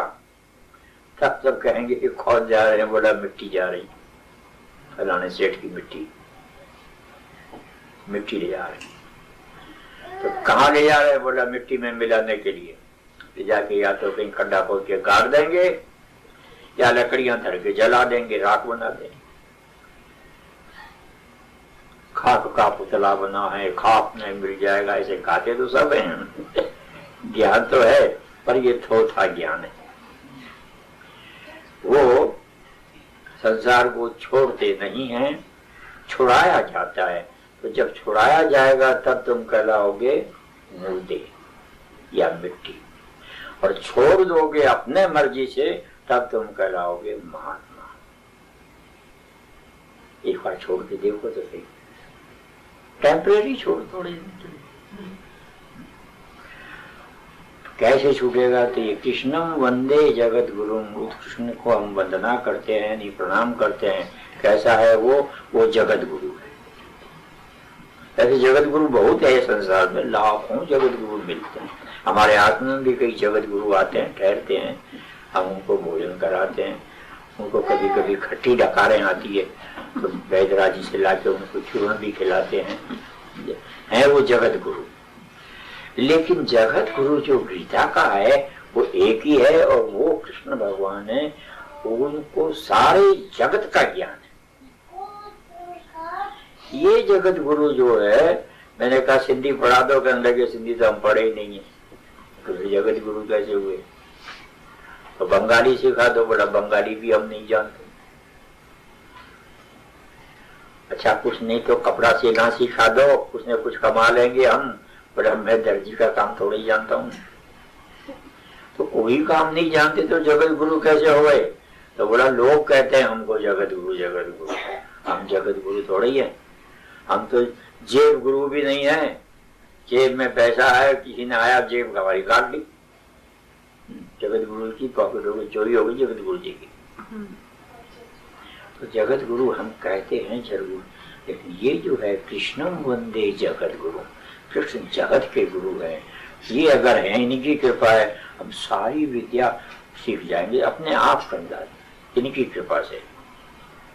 तब सब कहेंगे कि कौन जा रहे हैं? बोला मिट्टी जा रही, फलाने सेठ की मिट्टी ले जा रहे। तो कहाँ ले जा रहे हैं? बोला मिट्टी में मिलाने के लिए। ले जाके या तो कहीं खड्डा खोद के गाड़ देंगे, या लकड़ियां धर के जला देंगे, राख बना देंगे। खाक का पुतला बना है, खाक नहीं मिल जाएगा, ऐसे खाते तो सब हैं। ज्ञान तो है पर ये थोथा ज्ञान है। वो संसार को छोड़ते नहीं हैं, छुड़ाया जाता है। तो जब छुड़ाया जाएगा तब तुम कहलाओगे मुर्दे या मिट्टी, और छोड़ दोगे अपने मर्जी से तब तुम कहलाओगे महात्मा। एक बार छोड़ के देखो तो सही, टेम्परेरी छोड़ थोड़े। कैसे छूटेगा? तो ये कृष्णम वंदे जगत गुरुम, उस कृष्ण को हम वंदना करते हैं, नहीं प्रणाम करते हैं। कैसा है वो जगत गुरु है। ऐसे जगत गुरु बहुत है संसार में, लाखों जगत गुरु मिलते हैं। हमारे हाथ में भी कई जगत गुरु आते हैं, ठहरते हैं, हम उनको भोजन कराते हैं। उनको कभी कभी खट्टी डकारें आती है तो वैदराजी से लाके उनको चूर्ण भी खिलाते हैं वो जगत गुरु। लेकिन जगत गुरु जो गीता का है वो एक ही है, और वो कृष्ण भगवान है। उनको सारे जगत का ज्ञान है। ये जगत गुरु जो है, मैंने कहा सिंधी पढ़ा दो, कहने लगे सिंधी तो हम पढ़े ही नहीं है, तो जगत गुरु कैसे हुए? तो बंगाली सिखा दो, बोला बंगाली भी हम नहीं जानते। अच्छा कुछ नहीं तो कपड़ा सिलना सिखा दो, कुछ न कुछ कमा लेंगे हम। बोला मैं दर्जी का काम थोड़ा ही जानता हूँ। तो कोई काम नहीं जानते तो जगत गुरु कैसे हुए? तो बोला लोग कहते हैं हमको जगत गुरु जगत गुरु, हम जगत गुरु थोड़ा ही है। हम तो जेब गुरु भी नहीं है। जेब में पैसा है, किसी ने आया जेब हमारी काट ली, जगत गुरु की पॉकेट हो गई, चोरी हो गई जगत गुरु जी की। तो जगत गुरु हम कहते हैं जरूर, लेकिन ये जो है कृष्णम वंदे जगत गुरु, कृष्ण जगत के गुरु है। ये अगर है, इनकी कृपा है, हम सारी विद्या सीख जाएंगे अपने आप समझा, इनकी कृपा से।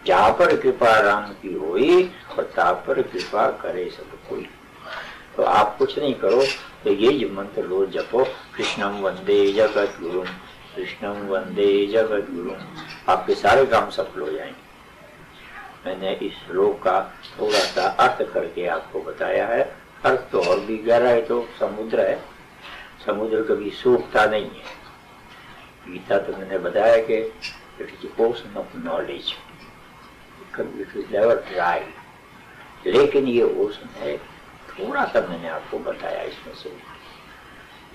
जहाँ पर कृपा राम की होई और ता पर कृपा करे सब कोई। तो आप कुछ नहीं करो तो ये जो मंत्र रोज जपो, कृष्णम वंदे जगत गुरु, कृष्णम वंदे जगत गुरु, आपके सारे काम सफल हो जाएंगे। मैंने इस श्लोक का थोड़ा सा अर्थ करके आपको बताया है। अर्थ तो और भी गहरा है, तो समुद्र है, समुद्र कभी सूखता नहीं है। गीता तो मैंने बताया कि it is ocean of knowledge, it is never dry. लेकिन ये ओशन है, थोड़ा सा मैंने आपको बताया, इसमें से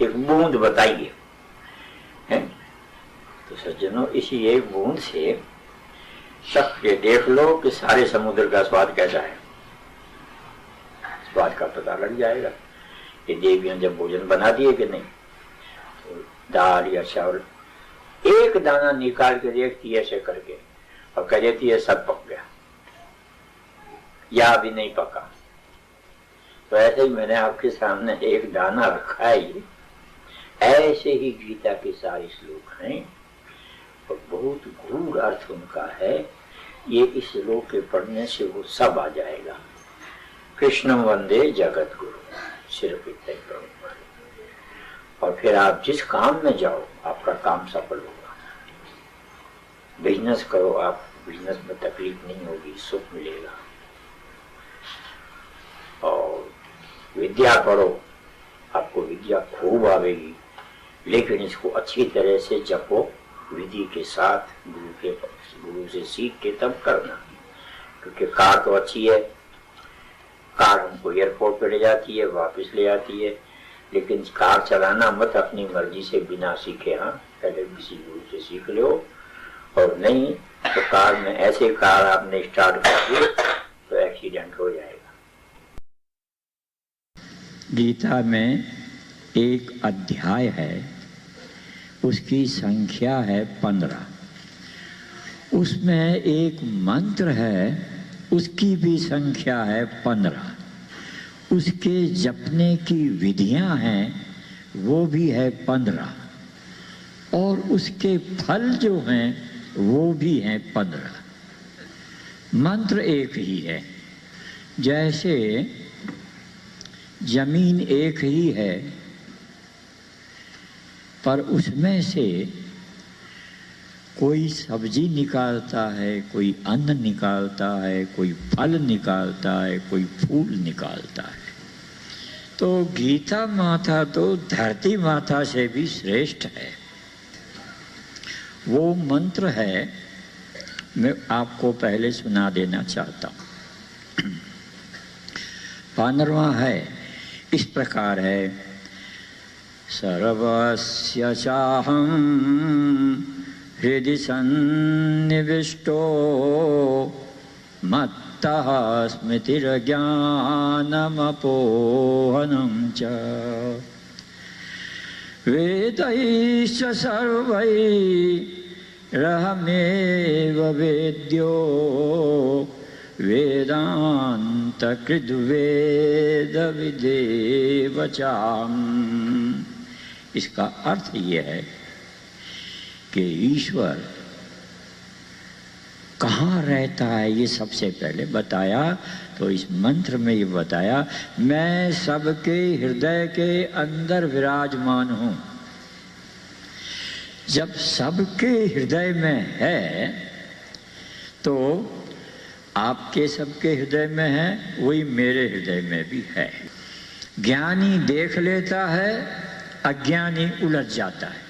एक बूंद बताइए है। तो सज्जनों, इसी एक बूंद से चख के देख लो कि सारे समुद्र का स्वाद कैसा है। स्वाद का पता लग जाएगा कि देवियों जब भोजन बना दिए कि नहीं, तो दाल या चावल एक दाना निकाल के देखती है ऐसे करके और कह देती है सब पक गया या अभी नहीं पका। तो ऐसे ही मैंने आपके सामने एक दाना रखा है। ऐसे ही गीता के सारे श्लोक हैं और बहुत गूढ़ अर्थ उनका है। ये इस श्लोक के पढ़ने से वो सब आ जाएगा। कृष्णम वंदे जगत गुरु, सिर्फ इतना ही पढ़ूंगा और फिर आप जिस काम में जाओ आपका काम सफल होगा। बिजनेस करो आप, बिजनेस में तकलीफ नहीं होगी, सुख मिलेगा। और विद्या पढ़ो, आपको विद्या खूब आवेगी, लेकिन इसको अच्छी तरह से जपो, विधि के साथ गुरु से सीख के तब करना। क्योंकि कार तो अच्छी है, कार हमको एयरपोर्ट पे ले जाती है, वापस ले आती है, लेकिन कार चलाना मत अपनी मर्जी से बिना सीखे। हाँ, पहले किसी गुरु से सीख लो, और नहीं तो कार में ऐसे कार आपने स्टार्ट कर दी तो एक्सीडेंट हो जाएगा। गीता में एक अध्याय है, उसकी संख्या है 15। उसमें एक मंत्र है, उसकी भी संख्या है 15। उसके जपने की विधियां हैं, वो भी है 15। और उसके फल जो हैं वो भी हैं 15। मंत्र एक ही है। जैसे जमीन एक ही है, पर उसमें से कोई सब्जी निकालता है, कोई अन्न निकालता है, कोई फल निकालता है, कोई फूल निकालता है। तो गीता माता तो धरती माता से भी श्रेष्ठ है। वो मंत्र है, मैं आपको पहले सुना देना चाहता हूँ। 15वां है, इस प्रकार है। सर्वस्य चाहं हृदि सन्निविष्टो मत्तः स्मृतिर्ज्ञानमपोहनं च वेदैश्च सर्वैरहमेव वेद्यो वेदान्तकृद्वेदविदेव चाम्। इसका अर्थ ये है कि ईश्वर कहाँ रहता है, ये सबसे पहले बताया। तो इस मंत्र में ये बताया, मैं सबके हृदय के अंदर विराजमान हूँ। जब सबके हृदय में है तो आपके सबके हृदय में है, वही मेरे हृदय में भी है। ज्ञानी देख लेता है, अज्ञानी उलझ जाता है।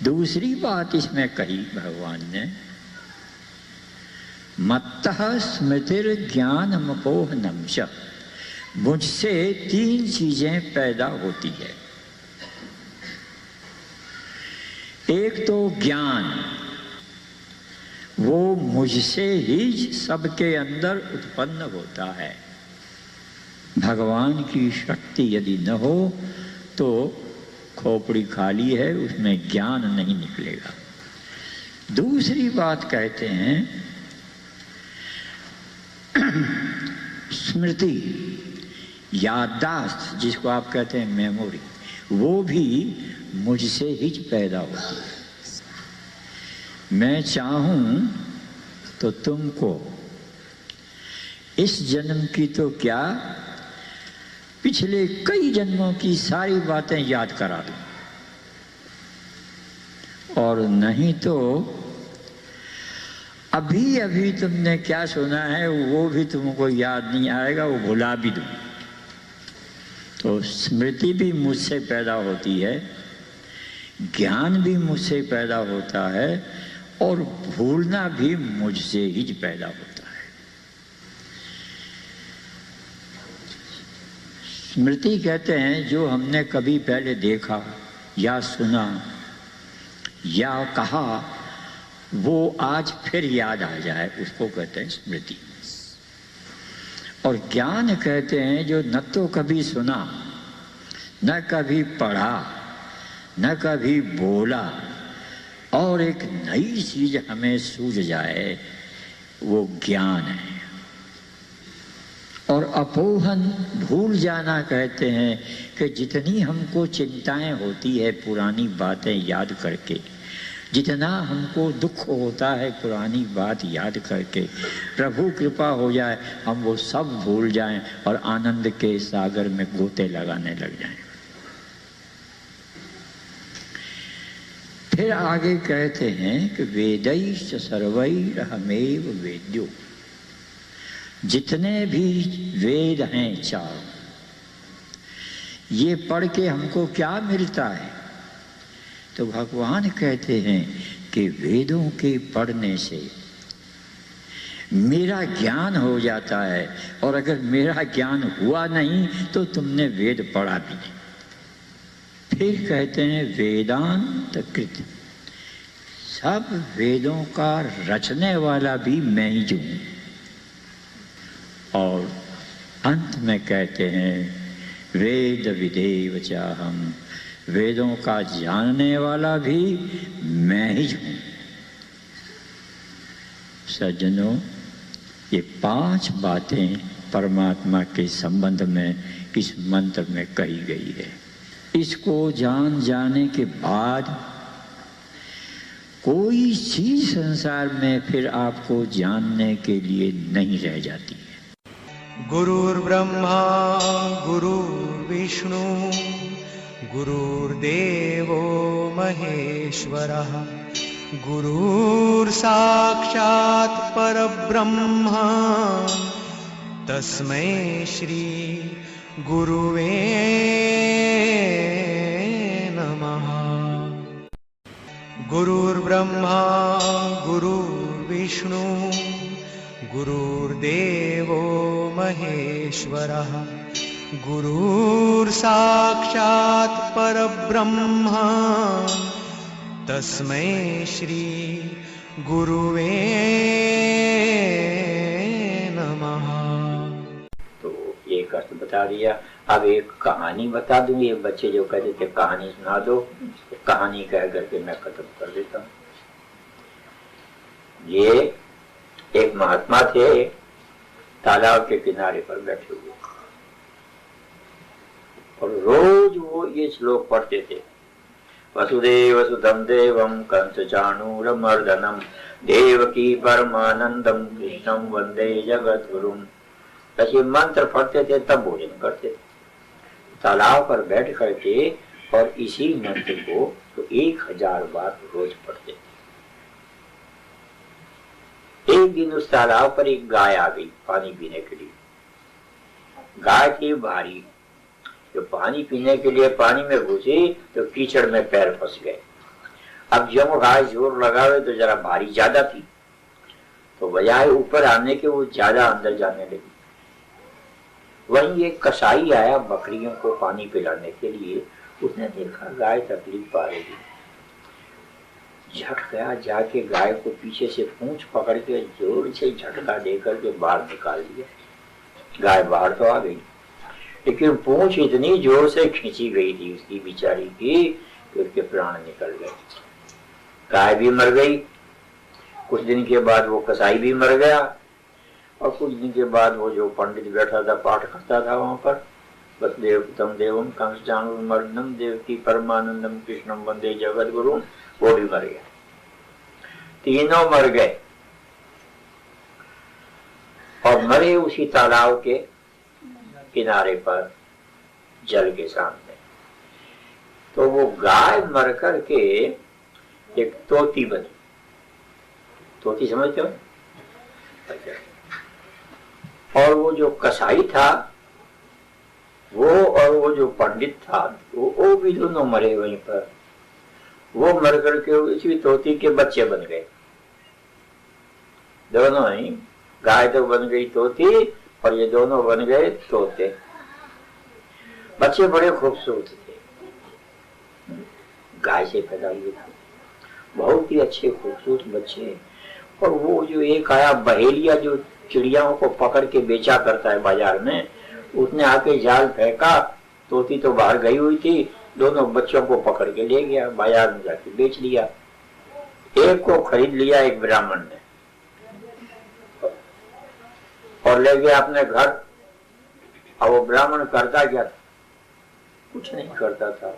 दूसरी बात इसमें कही भगवान ने, मत्तः स्मृतिर्ज्ञानमपोहनं च। मुझसे 3 चीजें पैदा होती है। एक तो ज्ञान, वो मुझसे ही सबके अंदर उत्पन्न होता है। भगवान की शक्ति यदि न हो तो खोपड़ी खाली है, उसमें ज्ञान नहीं निकलेगा। दूसरी बात कहते हैं स्मृति, याददाश्त, जिसको आप कहते हैं मेमोरी, वो भी मुझसे ही पैदा होती है। मैं चाहूं तो तुमको इस जन्म की तो क्या, पिछले कई जन्मों की सारी बातें याद करा दूं, और नहीं तो अभी अभी तुमने क्या सुना है वो भी तुमको याद नहीं आएगा, वो भुला भी दूं। तो स्मृति भी मुझसे पैदा होती है, ज्ञान भी मुझसे पैदा होता है, और भूलना भी मुझसे ही पैदा होता है। स्मृति कहते हैं जो हमने कभी पहले देखा या सुना या कहा वो आज फिर याद आ जाए, उसको कहते हैं स्मृति। और ज्ञान कहते हैं जो न तो कभी सुना, न कभी पढ़ा, न कभी बोला, और एक नई चीज हमें सूझ जाए, वो ज्ञान है। और अपोहन, भूल जाना कहते हैं कि जितनी हमको चिंताएं होती है पुरानी बातें याद करके, जितना हमको दुख होता है पुरानी बात याद करके, प्रभु कृपा हो जाए हम वो सब भूल जाएं और आनंद के सागर में गोते लगाने लग जाएं। फिर आगे कहते हैं कि वेदैश्च सर्वैरहमेव वेद्यो, जितने भी वेद हैं चार, ये पढ़ के हमको क्या मिलता है? तो भगवान कहते हैं कि वेदों के पढ़ने से मेरा ज्ञान हो जाता है, और अगर मेरा ज्ञान हुआ नहीं तो तुमने वेद पढ़ा भी नहीं। फिर कहते हैं वेदांत कृत, सब वेदों का रचने वाला भी मैं ही हूं। और अंत में कहते हैं वेद विदेव चाहम, वेदों का जानने वाला भी मैं ही हूं। सज्जनों, ये 5 बातें परमात्मा के संबंध में इस मंत्र में कही गई है। इसको जान जाने के बाद कोई चीज संसार में फिर आपको जानने के लिए नहीं रह जाती है। गुरुर्ब्रह्मा गुरुर्विष्णु गुरुर्देवो महेश्वरः, गुरुर्साक्षात् परब्रह्म तस्मै श्री गुरुवे नमः। गुरुर्ब्रह्मा गुरुर्विष्णु गुरुर्देवो महेश्वरः, गुरुर्साक्षात् परब्रह्म तस्मै श्री गुरुवे नमः। तो एक अर्थ बता दिया। अब एक कहानी बता दूं। ये बच्चे जो कहते थे कहानी सुना दो, तो कहानी कह करके मैं खत्म कर देता हूँ। ये एक महात्मा थे, तालाब के किनारे पर बैठे हुए, और रोज वो ये श्लोक पढ़ते थे, वसुदेव सुतम देवम कंस चाणूरमर्दनम देवकी परमानंदम कृष्णम वंदे जगत गुरुम। ऐसे मंत्र पढ़ते थे, तब भोजन करते थे तालाब पर बैठ करके, और इसी मंत्र को तो 1000 बार रोज पढ़ते थे। एक दिन उस तालाब पर एक गाय आ गई पानी पीने के लिए। गाय थी भारी, जो पानी पीने के लिए पानी में घुसी तो कीचड़ में पैर फंस गए। अब जब गाय जोर लगावे तो जरा भारी ज्यादा थी, तो बजाय ऊपर आने के वो ज्यादा अंदर जाने लगी। वहीं एक कसाई आया बकरियों को पानी पिलाने के लिए। उसने देखा गाय तकलीफ पा रही, झट गया, जाके गाय को पीछे से पूंछ पकड़ के जोर से झटका देकर के बाहर निकाल दिया। गाय बाहर तो आ गई, लेकिन पूंछ इतनी जोर से खींची गई थी उसकी बेचारी की कि उसके प्राण निकल गए। गाय भी मर गई। कुछ दिन के बाद वो कसाई भी मर गया, और कुछ दिन के बाद वो जो पंडित बैठा था पाठ करता था वहां पर, वसुदेव तम देवम कंस चाणूरमर्दनम देवकी परमानंदम कृष्णम वंदे जगत गुरु, वो भी मर गया। तीनों मर गए, और मरे उसी तालाब के किनारे पर जल के सामने। तो वो गाय मर कर के एक तोती बनी। तोती समझते हो? और वो जो कसाई था वो, और वो जो पंडित था वो भी दोनों मरे वहीं पर। वो मर करके उसी तोती के बच्चे बन गए। दोनों ही, गाय तो बन गई तोती और ये दोनों बन गए तोते। बच्चे बड़े खूबसूरत थे, गाय से पैदा हुए थे। बहुत ही अच्छे खूबसूरत बच्चे। और वो जो एक आया बहेलिया जो चिड़ियाओं को पकड़ के बेचा करता है बाजार में, उसने आके जाल फेंका, तोती तो बाहर गई हुई थी, दोनों बच्चों को पकड़ के ले गया, बाजार में जाके बेच दिया। एक को खरीद लिया एक ब्राह्मण ने और ले गया अपने घर। अब वो ब्राह्मण करता क्या था? कुछ नहीं करता था,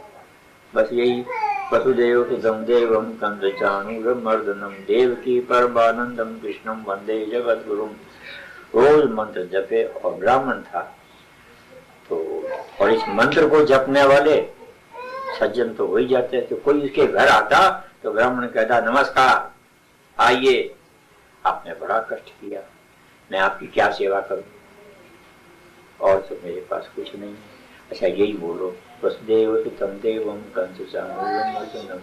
बस यही वसुदेव सुतम देवम कंसचाणूरमर्दनम देवकी परमानंदम कृष्णम वंदे जगत गुरुम रोज मंत्र जपे। और ब्राह्मण था तो, और इस मंत्र को जपने वाले सज्जन तो हो ही जाते। तो कोई उसके घर आता तो ब्राह्मण कहता नमस्कार, आइए, आपने बड़ा कष्ट किया, मैं आपकी क्या सेवा करूं? और तो मेरे पास कुछ नहीं है। अच्छा यही बोलो, वसुदेव सुतम देवम कंसचाणूरमर्दनम,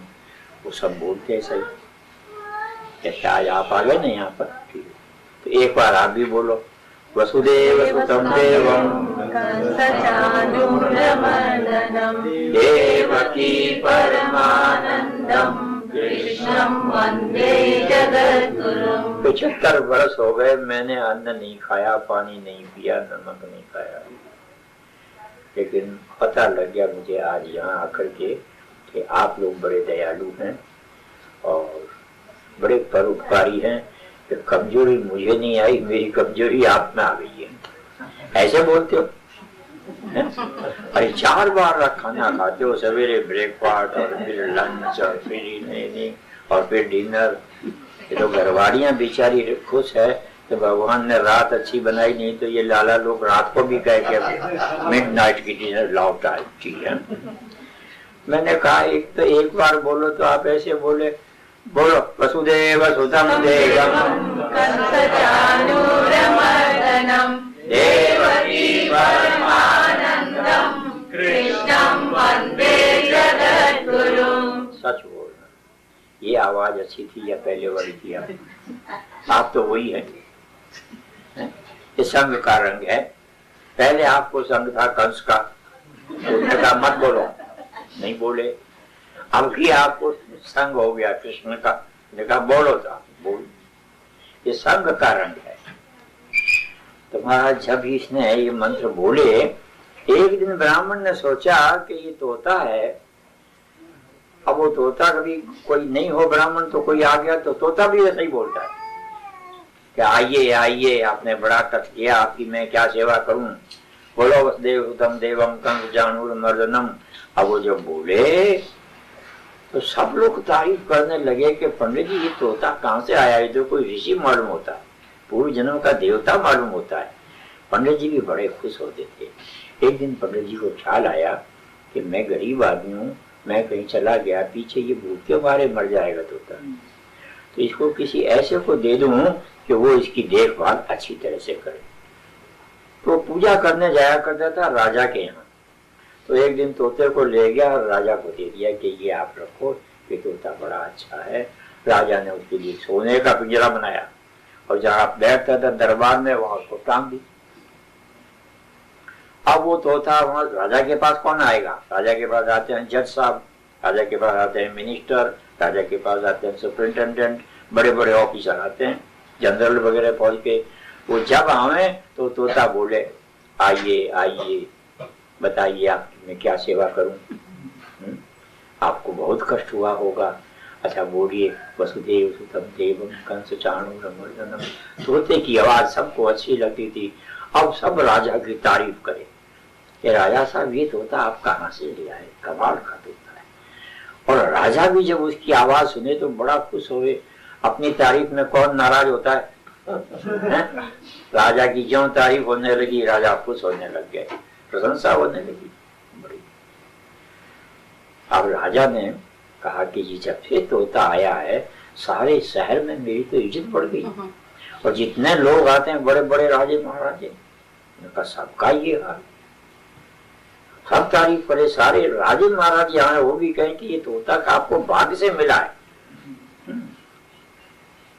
वो सब बोलते हैं सही। क्या आज आप आ गए ना यहाँ पर? ठीक है, तो एक बार आप भी बोलो, वसुदेव सुतम देवम कंसचाणूरमर्दनम देवकी परमानंदम कृष्णम वंदे जगद्गुरुम। 75 वर्ष हो गए, मैंने अन्न नहीं खाया, पानी नहीं पिया, नमक नहीं खाया, लेकिन पता लग गया मुझे आज यहाँ आकर के कि आप लोग बड़े दयालु हैं और बड़े परोपकारी हैं। कि कमजोरी मुझे नहीं आई, मेरी कमजोरी आप में आ गई है। ऐसे बोलते हो? अरे 4 बार खाना खाते हो, सवेरे ब्रेकफास्ट और फिर लंच और फिर इवनिंग और फिर डिनर। ये तो घरवाड़ियां बेचारी खुश है तो भगवान ने रात अच्छी बनाई, नहीं तो ये लाला लोग रात को भी कह के मिडनाइट की डिनर लौट आई। ठीक है, मैंने कहा एक बार बोलो तो आप ऐसे बोले, बोलो वसुदेव सुतम देवम कंसचाणूरमर्दनम देवकी परमानंदम कृष्णम वंदे जगद्गुरुम। सच बोलना, ये आवाज अच्छी थी या पहले वाली थी? आप तो वही है। ये संघ का रंग है। पहले आपको संघ था कंस का, उसने कहा मत बोलो, नहीं बोले। अब भी आपको संघ हो गया कृष्ण का, कहा बोलो था, बोल। ये संघ का रंग है तुम्हारा। जब इसने ये मंत्र बोले, एक दिन ब्राह्मण ने सोचा कि ये तोता है। अब वो तोता कभी कोई नहीं हो ब्राह्मण तो कोई आ गया तो तोता भी वैसा ही बोलता है कि आइए आइए, आपने बड़ा कष्ट किया, आपकी मैं क्या सेवा करूं? बोलो वसुदेव सुतम देवम कंसचाणूरमर्दनम। अब वो जब बोले तो सब लोग तारीफ करने लगे कि पंडित जी ये तोता कहाँ से आया? ये तो कोई ऋषि मालूम होता है, पूर्व जन्म का देवता मालूम होता है। पंडित जी भी बड़े खुश होते थे। एक दिन पंडित जी को ख्याल आया कि मैं गरीब आदमी हूँ, मैं कहीं चला गया, पीछे ये भूखे मारे मर जाएगा तोता, तो इसको किसी ऐसे को दे दूं कि वो इसकी देखभाल अच्छी तरह से करे। तो पूजा करने जाया करता था राजा के यहाँ। तो एक दिन तोते को ले गया और राजा को दे दिया कि ये आप रखो, ये तोता बड़ा अच्छा है। राजा ने उसके लिए सोने का पिंजरा बनाया और जहाँ बैठता था दरबार में वहां उसको टांग दी। अब वो तोता वहां राजा के पास कौन आएगा? राजा के पास आते हैं जज साहब, राजा के पास आते हैं मिनिस्टर, राजा के पास आते हैं सुपरिंटेंडेंट, बड़े बड़े ऑफिसर आते हैं, जनरल वगैरह पहुंच के। वो जब आवे तो तोता बोले आइए आइए, बताइए आपकी मैं क्या सेवा करूं? आपको बहुत कष्ट हुआ होगा। अच्छा बोलिए वसुदेव सुतम देवम कंसचाणूरमर्दनम। तोते की आवाज सबको अच्छी लगती थी। अब सब राजा की तारीफ करे कि राजा साहब ये तोता आप कहाँ से ले आए, कमाल का तोता है। और राजा भी जब उसकी आवाज सुने तो बड़ा खुश हुए। अपनी तारीफ में कौन नाराज होता है? राजा की ज्यों तारीफ होने लगी राजा खुश होने लग गए, प्रशंसा होने लगी बड़ी। अब राजा ने कहा कि ये जब से तोता आया है सारे शहर में मेरी तो इज्जत बढ़ गई, और जितने लोग आते हैं बड़े बड़े राजे महाराजे, उनका सबका ये हाल, सब तारीफ करे। सारे राजे महाराज यहाँ वो भी कहें कि ये तोता का आपको भाग्य से मिला है।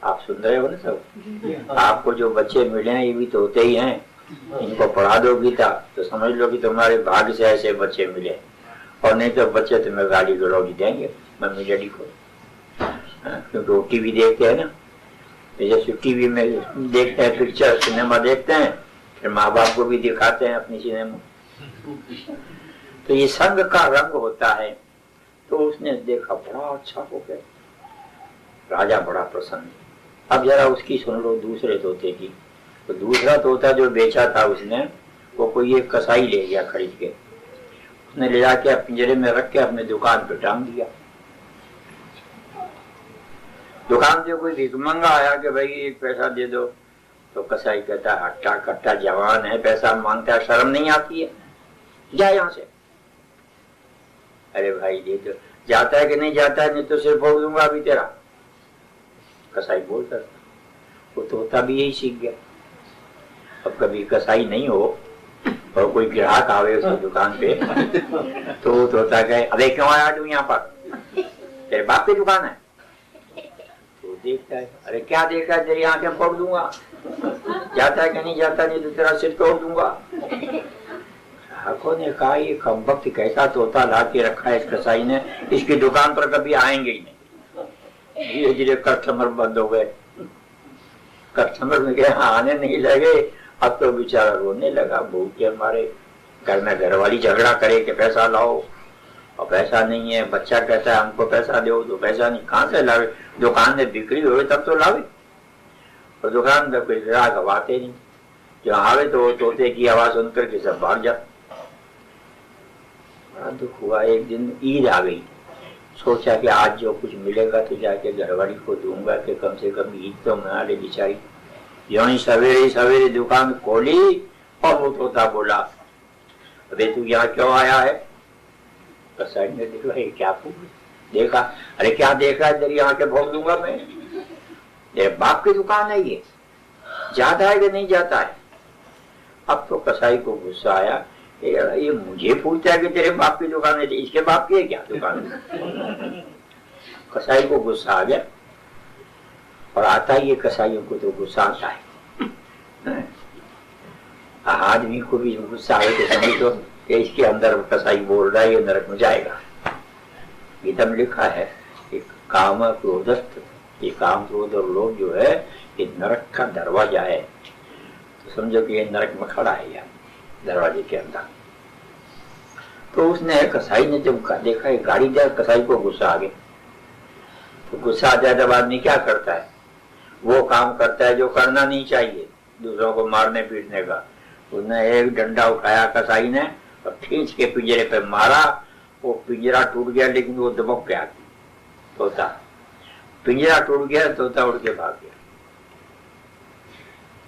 आप सुन रहे हो ना सब? आपको जो बच्चे मिले हैं ये भी तोते ही हैं। इनको पढ़ा दो गीता तो समझ लो कि तुम्हारे भाग्य से ऐसे बच्चे मिले, और नहीं तो बच्चे तुम्हें गाली गलौज देंगे मम्मी डैडी को। तो टीवी देखते हैं ना, जैसे टीवी में देखते हैं पिक्चर, सिनेमा देखते हैं, फिर माँ बाप को भी दिखाते हैं अपनी सिनेमा। तो ये संग का रंग होता है। तो उसने देखा बड़ा अच्छा हो गया, राजा बड़ा प्रसन्न। अब जरा उसकी सुन लो दूसरे तोते की। तो दूसरा तोता जो बेचा था उसने, वो कोई एक कसाई ले गया खरीद के, उसने ले जाके पिंजरे में रख के अपने दुकान पे टांग दिया। दुकान से कोई भिखमंगा आया कि भाई एक पैसा दे दो, तो कसाई कहता है हट्टा कट्टा जवान है, पैसा मांगता है, शर्म नहीं आती है, जा यहाँ से। अरे भाई दे दो, जाता है कि नहीं जाता है, नहीं तो सिर फोड़ दूंगा अभी तेरा। कसाई बोलता, वो तोता भी यही सीख गया। अब कभी कसाई नहीं हो और कोई ग्राहक आवे उसकी दुकान पे, तो वो तोता कहे अबे क्यों आया तू यहाँ पर, तेरे बाप की दुकान है। तो देखता है, अरे क्या देखा है, तेरी आंखें फोड़ दूंगा, जाता है कि नहीं जाता, नहीं तो तेरा सिर तोड़ दूंगा। ग्राहकों ने कहा ये कमबख्त कैसा तोता ला के रखा है इस कसाई ने, इसकी दुकान पर कभी आएंगे ही नहीं। धीरे धीरे कस्टमर बंद हो गए, कस्टमर में गए आने नहीं लगे। अब तो बेचारा रोने लगा, भूख के हमारे घर में घरवाली झगड़ा करे कि पैसा लाओ, और पैसा नहीं है। बच्चा कहता है हमको पैसा दो, तो पैसा नहीं, कहाँ से लावे, दुकान में बिक्री हो तब तो लावे, और दुकान में कोई ग्राहक आते नहीं। जो आवे तो तोते की आवाज सुनकर के सब भाग जा। बड़ा दुख हुआ। एक दिन ईद आ गई, सोचा कि आज जो कुछ मिलेगा तो जाके घरवाली को दूंगा कि कम से कम ईद तो मना ले बेचारी। यूं ही सवेरे सवेरे दुकान खोली और वो तोता बोला अबे तू यहाँ क्यों आया है। कसाई ने देखा ये क्या देखा, अरे क्या देखा है, तेरी आंखें फोड़ दूंगा मैं, तेरे बाप की दुकान है ये, जाता है कि नहीं जाता है। अब तो कसाई को गुस्सा आया, ये मुझे पूछता है कि तेरे बाप की दुकान है, इसके बाप की है क्या दुकान। कसाई को गुस्सा आ गया, और आता ही ये कसाइयों को तो गुस्सा आता है। आदमी को भी गुस्सा आए तो समझो कि इसके अंदर कसाई बोल रहा है ये नरक में जाएगा। गीता में लिखा है कि काम क्रोधस्थ, ये काम क्रोध और लोभ जो है ये नरक का दरवाजा है। तो समझो कि ये नरक में खड़ा है यहाँ दरवाजे के अंदर। तो उसने कसाई ने जब देखा ये गाड़ी जाए, कसाई को गुस्सा आ गया। तो गुस्सा आ जाए तब आदमी क्या करता है, वो काम करता है जो करना नहीं चाहिए, दूसरों को मारने पीटने का। उसने एक डंडा उठाया कसाई ने और खींच के पिंजरे पे मारा, वो पिंजरा टूट गया, लेकिन वो दबक गया तोता। पिंजरा टूट गया, तोता उड़ के भाग गया।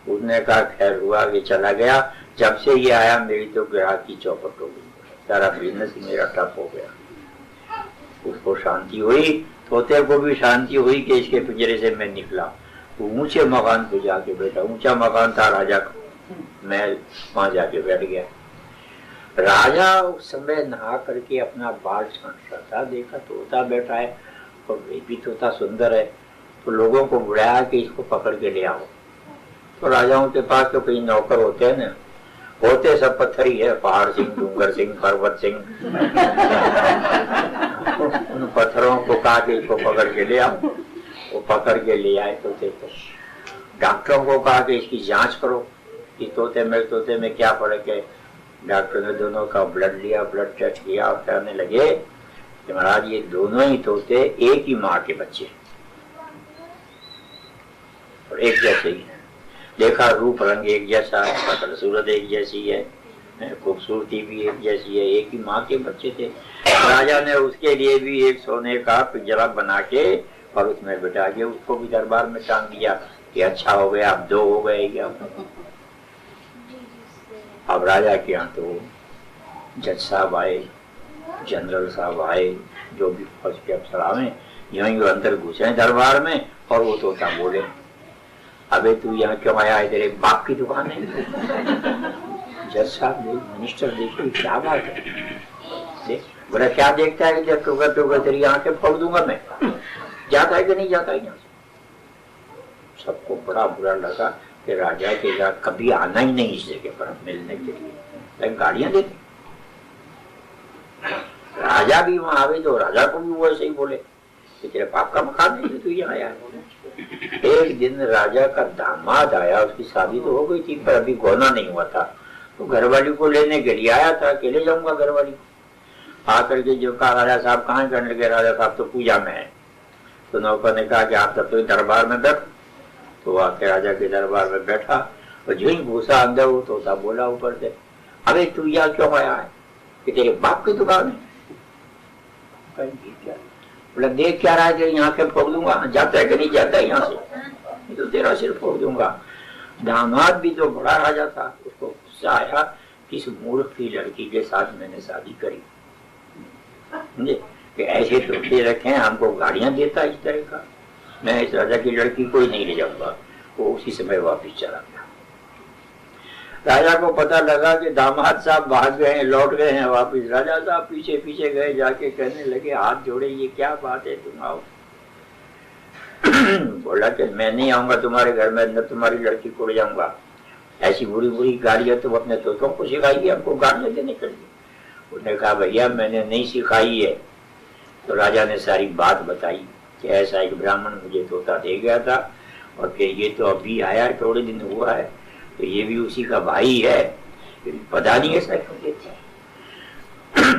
उसने कहा खैर हुआ कि चला गया, जब से ये आया मेरी तो ग्राहक की चौपट हो गई, सारा बिजनेस मेरा ठप हो गया। उसको शांति हुई, तोते को भी शांति हुई कि इसके पिंजरे से मैं निकला। ऊंचे मकान पे जाके बैठा, ऊंचा मकान था राजा का, मैं वहां जाके बैठ गया। राजा उस समय नहा करके अपना बाल छांट रहा था, देखा तोता बैठा है और ये भी तोता सुंदर है, तो लोगों को बुलाया कि इसको पकड़ के ले आओ। तो राजाओं के पास तो कई नौकर होते हैं ना, होते सब पत्थर ही है, पहाड़ सिंह, डूंगर सिंह, पर्वत सिंह। उन पत्थरों को कहा कि इसको पकड़ के ले आओ, वो पकड़ के ले आए तोते को। डॉक्टरों को कहा कि इसकी जांच करो कि तोते में क्या फर्क है। डॉक्टर ने दोनों का ब्लड लिया, ब्लड टेस्ट किया और कहने लगे कि महाराज ये दोनों ही तोते एक ही माँ के बच्चे और एक जैसे ही है। देखा रूप रंग एक जैसा है, शकल सूरत एक जैसी है, खूबसूरती भी एक जैसी है, एक ही माँ के बच्चे थे। राजा ने उसके लिए भी एक सोने का पिंजरा बना के और उसमें बिठा के उसको भी दरबार में टांग दिया कि अच्छा हो गया, अब दो हो गए क्या। अब राजा के यहाँ तो जज साहब आए, जनरल साहब आए, जो भी फौज के अफसर आए, यहीं अंदर घुसे दरबार में। और वो तोता बोले अबे तू यहाँ क्यों आया है, तेरे बाप की दुकान है। जज साहब मिनिस्टर देखो क्या बात है, देख बोला क्या देखता है कि जब टोकर तेरी आंखें फोड़ दूंगा मैं, जाता है कि नहीं जाता है यहाँ से। सबको बड़ा बुरा लगा कि राजा के साथ कभी आना ही नहीं इस जगह पर मिलने के लिए, गाड़ियां देते। राजा भी वहां आवे तो राजा को भी वो ऐसे ही बोले कि तेरे बाप का मकान नहीं, तू यहाँ आया। एक दिन राजा का दामाद आया, उसकी शादी तो हो गई थी पर अभी गौना नहीं हुआ था, तो घरवाली को लेने के लिए आया था, अकेले जाऊंगा घरवाली को। आकर के जो कहा, राजा साहब कहाँ करने लगे, राजा साहब तो पूजा में है। तो नौकर ने कहा कि आप तब तो दरबार में बैठो। तो आके राजा के दरबार में बैठा और जो ही घुसा अंदर वो तोता बोला ऊपर से, अबे तू यहाँ क्यों आया है, कि तेरे बाप की दुकान है। बोला देख क्या रहा है, यहाँ के फोड़ दूंगा, जाता है कि नहीं जाता है यहाँ से, तो तेरा सिर फोड़ दूंगा। दामाद भी तो बड़ा राजा था, उसको गुस्सा आया कि इस मूर्ख की लड़की के साथ मैंने शादी करी, समझे, कि ऐसे तोते रखे हैं, हमको गाड़ियां देता इस तरह का, मैं इस राजा की लड़की को ही नहीं ले जाऊंगा। वो उसी समय वापिस चला गया। राजा को पता लगा कि दामाद साहब भाग गए हैं, लौट गए हैं वापिस। राजा साहब पीछे पीछे गए, जाके कहने लगे हाथ जोड़े, ये क्या बात है, तुम आओ। बोला कि मैं नहीं आऊंगा तुम्हारे घर में, न तुम्हारी लड़की को ले जाऊंगा। ऐसी बुरी बुरी गालियां तुम अपने तोतों को सिखाई है, हमको गालियां देने के लिए। उसने कहा भैया मैंने नहीं सिखाई है। तो राजा ने सारी बात बताई कि ऐसा एक ब्राह्मण मुझे तोता दे गया था, और फिर ये तो अभी आया है, थोड़े दिन हुआ है, तो ये भी उसी का भाई है, पता नहीं ऐसा क्यों देते हैं।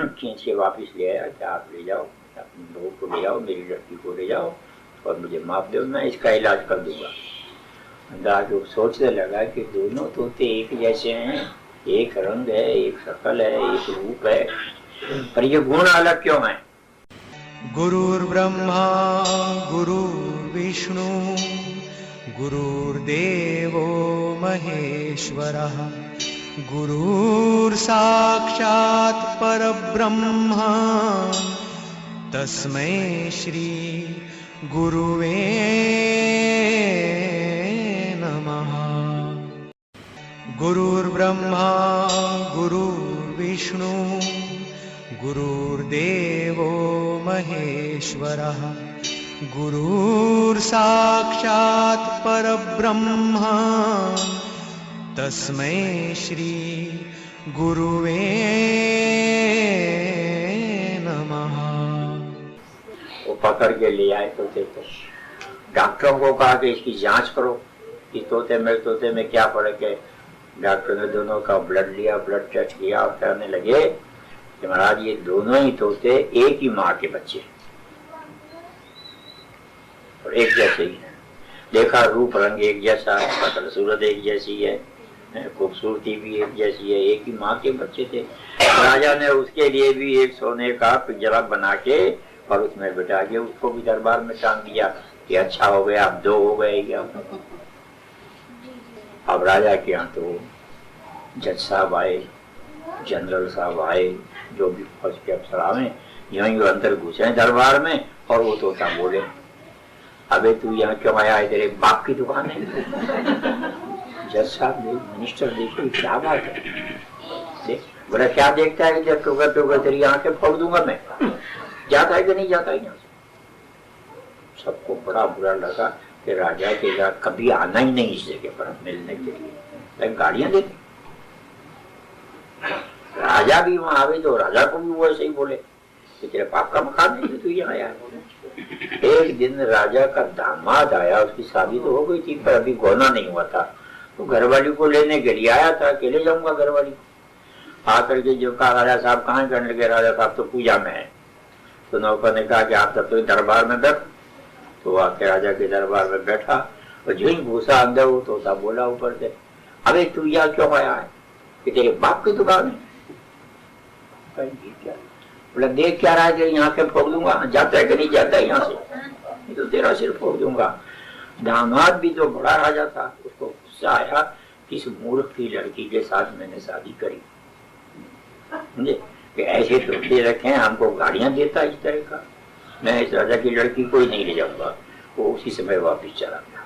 खींच के वापिस ले आया कि आप ले जाओ, अपने लोगों को ले आओ, मेरी लड़की को ले जाओ और मुझे माफ दो, मैं इसका इलाज कर दूंगा। अंदाज वो सोचने लगा कि दोनों तोते एक जैसे हैं, एक रंग है, एक शक्ल है, एक रूप है, पर ये गुण अलग क्यों है। गुरुर्ब्रह्मा गुरुर्विष्णु गुरुर्देवो महेश्वरः गुरुर्साक्षात् परब्रह्म तस्मै श्री गुरुवे नमः। गुरुर्ब्रह्मा गुरुर्विष्णु गुरुर्देवो महेश्वरः गुरुर्साक्षात् परब्रह्म तस्मै श्री गुरुवे नमः। वो पकड़ के ले आए तोते को, डॉक्टरों को कहा कि इसकी जांच करो कि तोते में क्या फर्क है। डॉक्टर ने दोनों का ब्लड लिया, ब्लड टेस्ट किया और कहने लगे कि महाराज ये दोनों ही तोते एक ही माँ के बच्चे और एक जैसे ही है। देखा रूप रंग एक जैसा, शकल सूरत एक जैसी है, खूबसूरती भी एक जैसी है, एक ही माँ के बच्चे थे। राजा ने उसके लिए भी एक सोने का पिंजरा बना के और उसमें बिठा के उसको भी दरबार में टांग दिया कि अच्छा हो गया, अब दो हो गए क्या। अब राजा के यहाँ तो जज साहब आए, जनरल साहब आए, जो भी फौज के अफसर आए, यही अंदर घुसे दरबार में और वो तोता बोले अबे तू यहाँ क्यों आया है, तेरे बाप की दुकान है। जज साहब मिनिस्टर देखो क्या बात है, देख बोला क्या देखता है कि जब टोकर तेरी आंखें फोड़ दूंगा मैं, जाता है कि नहीं जाता है यहाँ से। सबको बड़ा बुरा लगा कि राजा के साथ कभी आना ही नहीं इस जगह पर मिलने के लिए, गाड़ियां देते। राजा भी वहां आवे तो राजा को भी वो ऐसे ही बोले कि तेरे बाप का मकान नहीं, तू यहाँ आया। एक दिन राजा का दामाद आया, उसकी शादी तो हो गई थी पर अभी गौना नहीं हुआ था, तो घरवाली को लेने के लिए आया था, अकेले जाऊंगा घरवाली को। आकर के जो कहा, राजा साहब कहाँ करने लगे, राजा साहब तो पूजा में है। तो नौकर ने कहा कि आप तब तो दरबार में बैठो। तो आके राजा के दरबार में बैठा और जो ही घुसा अंदर वो तोता बोला ऊपर से, अबे तू यहाँ क्यों आया है, कि तेरे बाप की दुकान है। बोला देख क्या रहा है, यहाँ के फोड़ दूंगा, जाता है कि नहीं जाता है यहाँ से, तो तेरा सिर फोड़ दूंगा। दामाद भी तो बड़ा राजा था, उसको गुस्सा आया कि इस मूर्ख की लड़की के साथ मैंने शादी करी, समझे, कि ऐसे तोते रखे हैं, हमको गाड़ियां देता इस तरह का, मैं इस राजा की लड़की को ही नहीं ले जाऊंगा। वो उसी समय वापिस चला गया।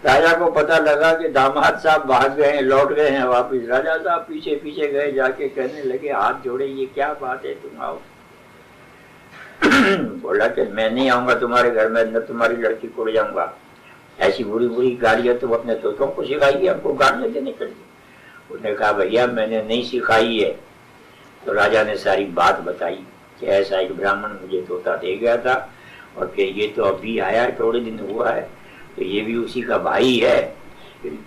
राजा को पता लगा कि दामाद साहब भाग गए हैं, लौट गए हैं वापिस। राजा साहब पीछे पीछे गए, जाके कहने लगे हाथ जोड़े, ये क्या बात है, तुम आओ। बोला कि मैं नहीं आऊंगा तुम्हारे घर में, न तुम्हारी लड़की को ले जाऊंगा। ऐसी बुरी बुरी गालियां तुम अपने तोतों को सिखाई है, हमको गालियां देने के लिए। उसने कहा भैया मैंने नहीं सिखाई है। तो राजा ने सारी बात बताई कि ऐसा एक ब्राह्मण मुझे तोता दे गया था और फिर ये तो अभी आया है, थोड़े दिन हुआ है, तो ये भी उसी का भाई है,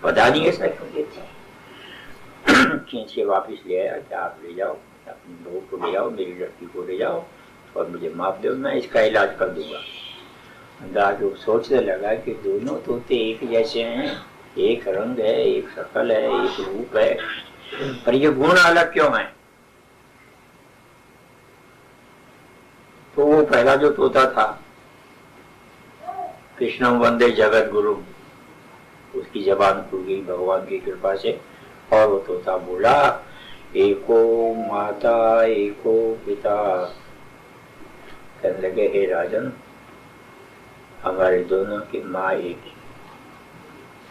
पता नहीं ऐसा क्यों देते। खींच के वापिस ले आया कि आप ले जाओ, अपनी बहू को ले आओ, मेरी लड़की को ले जाओ और मुझे माफ दो, मैं इसका इलाज कर दूंगा। अंदाज वो सोचने लगा कि दोनों तोते एक जैसे हैं, एक रंग है, एक शक्ल है, एक रूप है, पर ये गुण अलग क्यों है? तो वो पहला जो तोता था, कृष्णम वंदे जगत गुरु, उसकी जबान खुल गई भगवान की कृपा से और वो तोता बोला, एको माता एको पिता। कहने लगे, हे राजन, हमारे दोनों की माँ एक ही,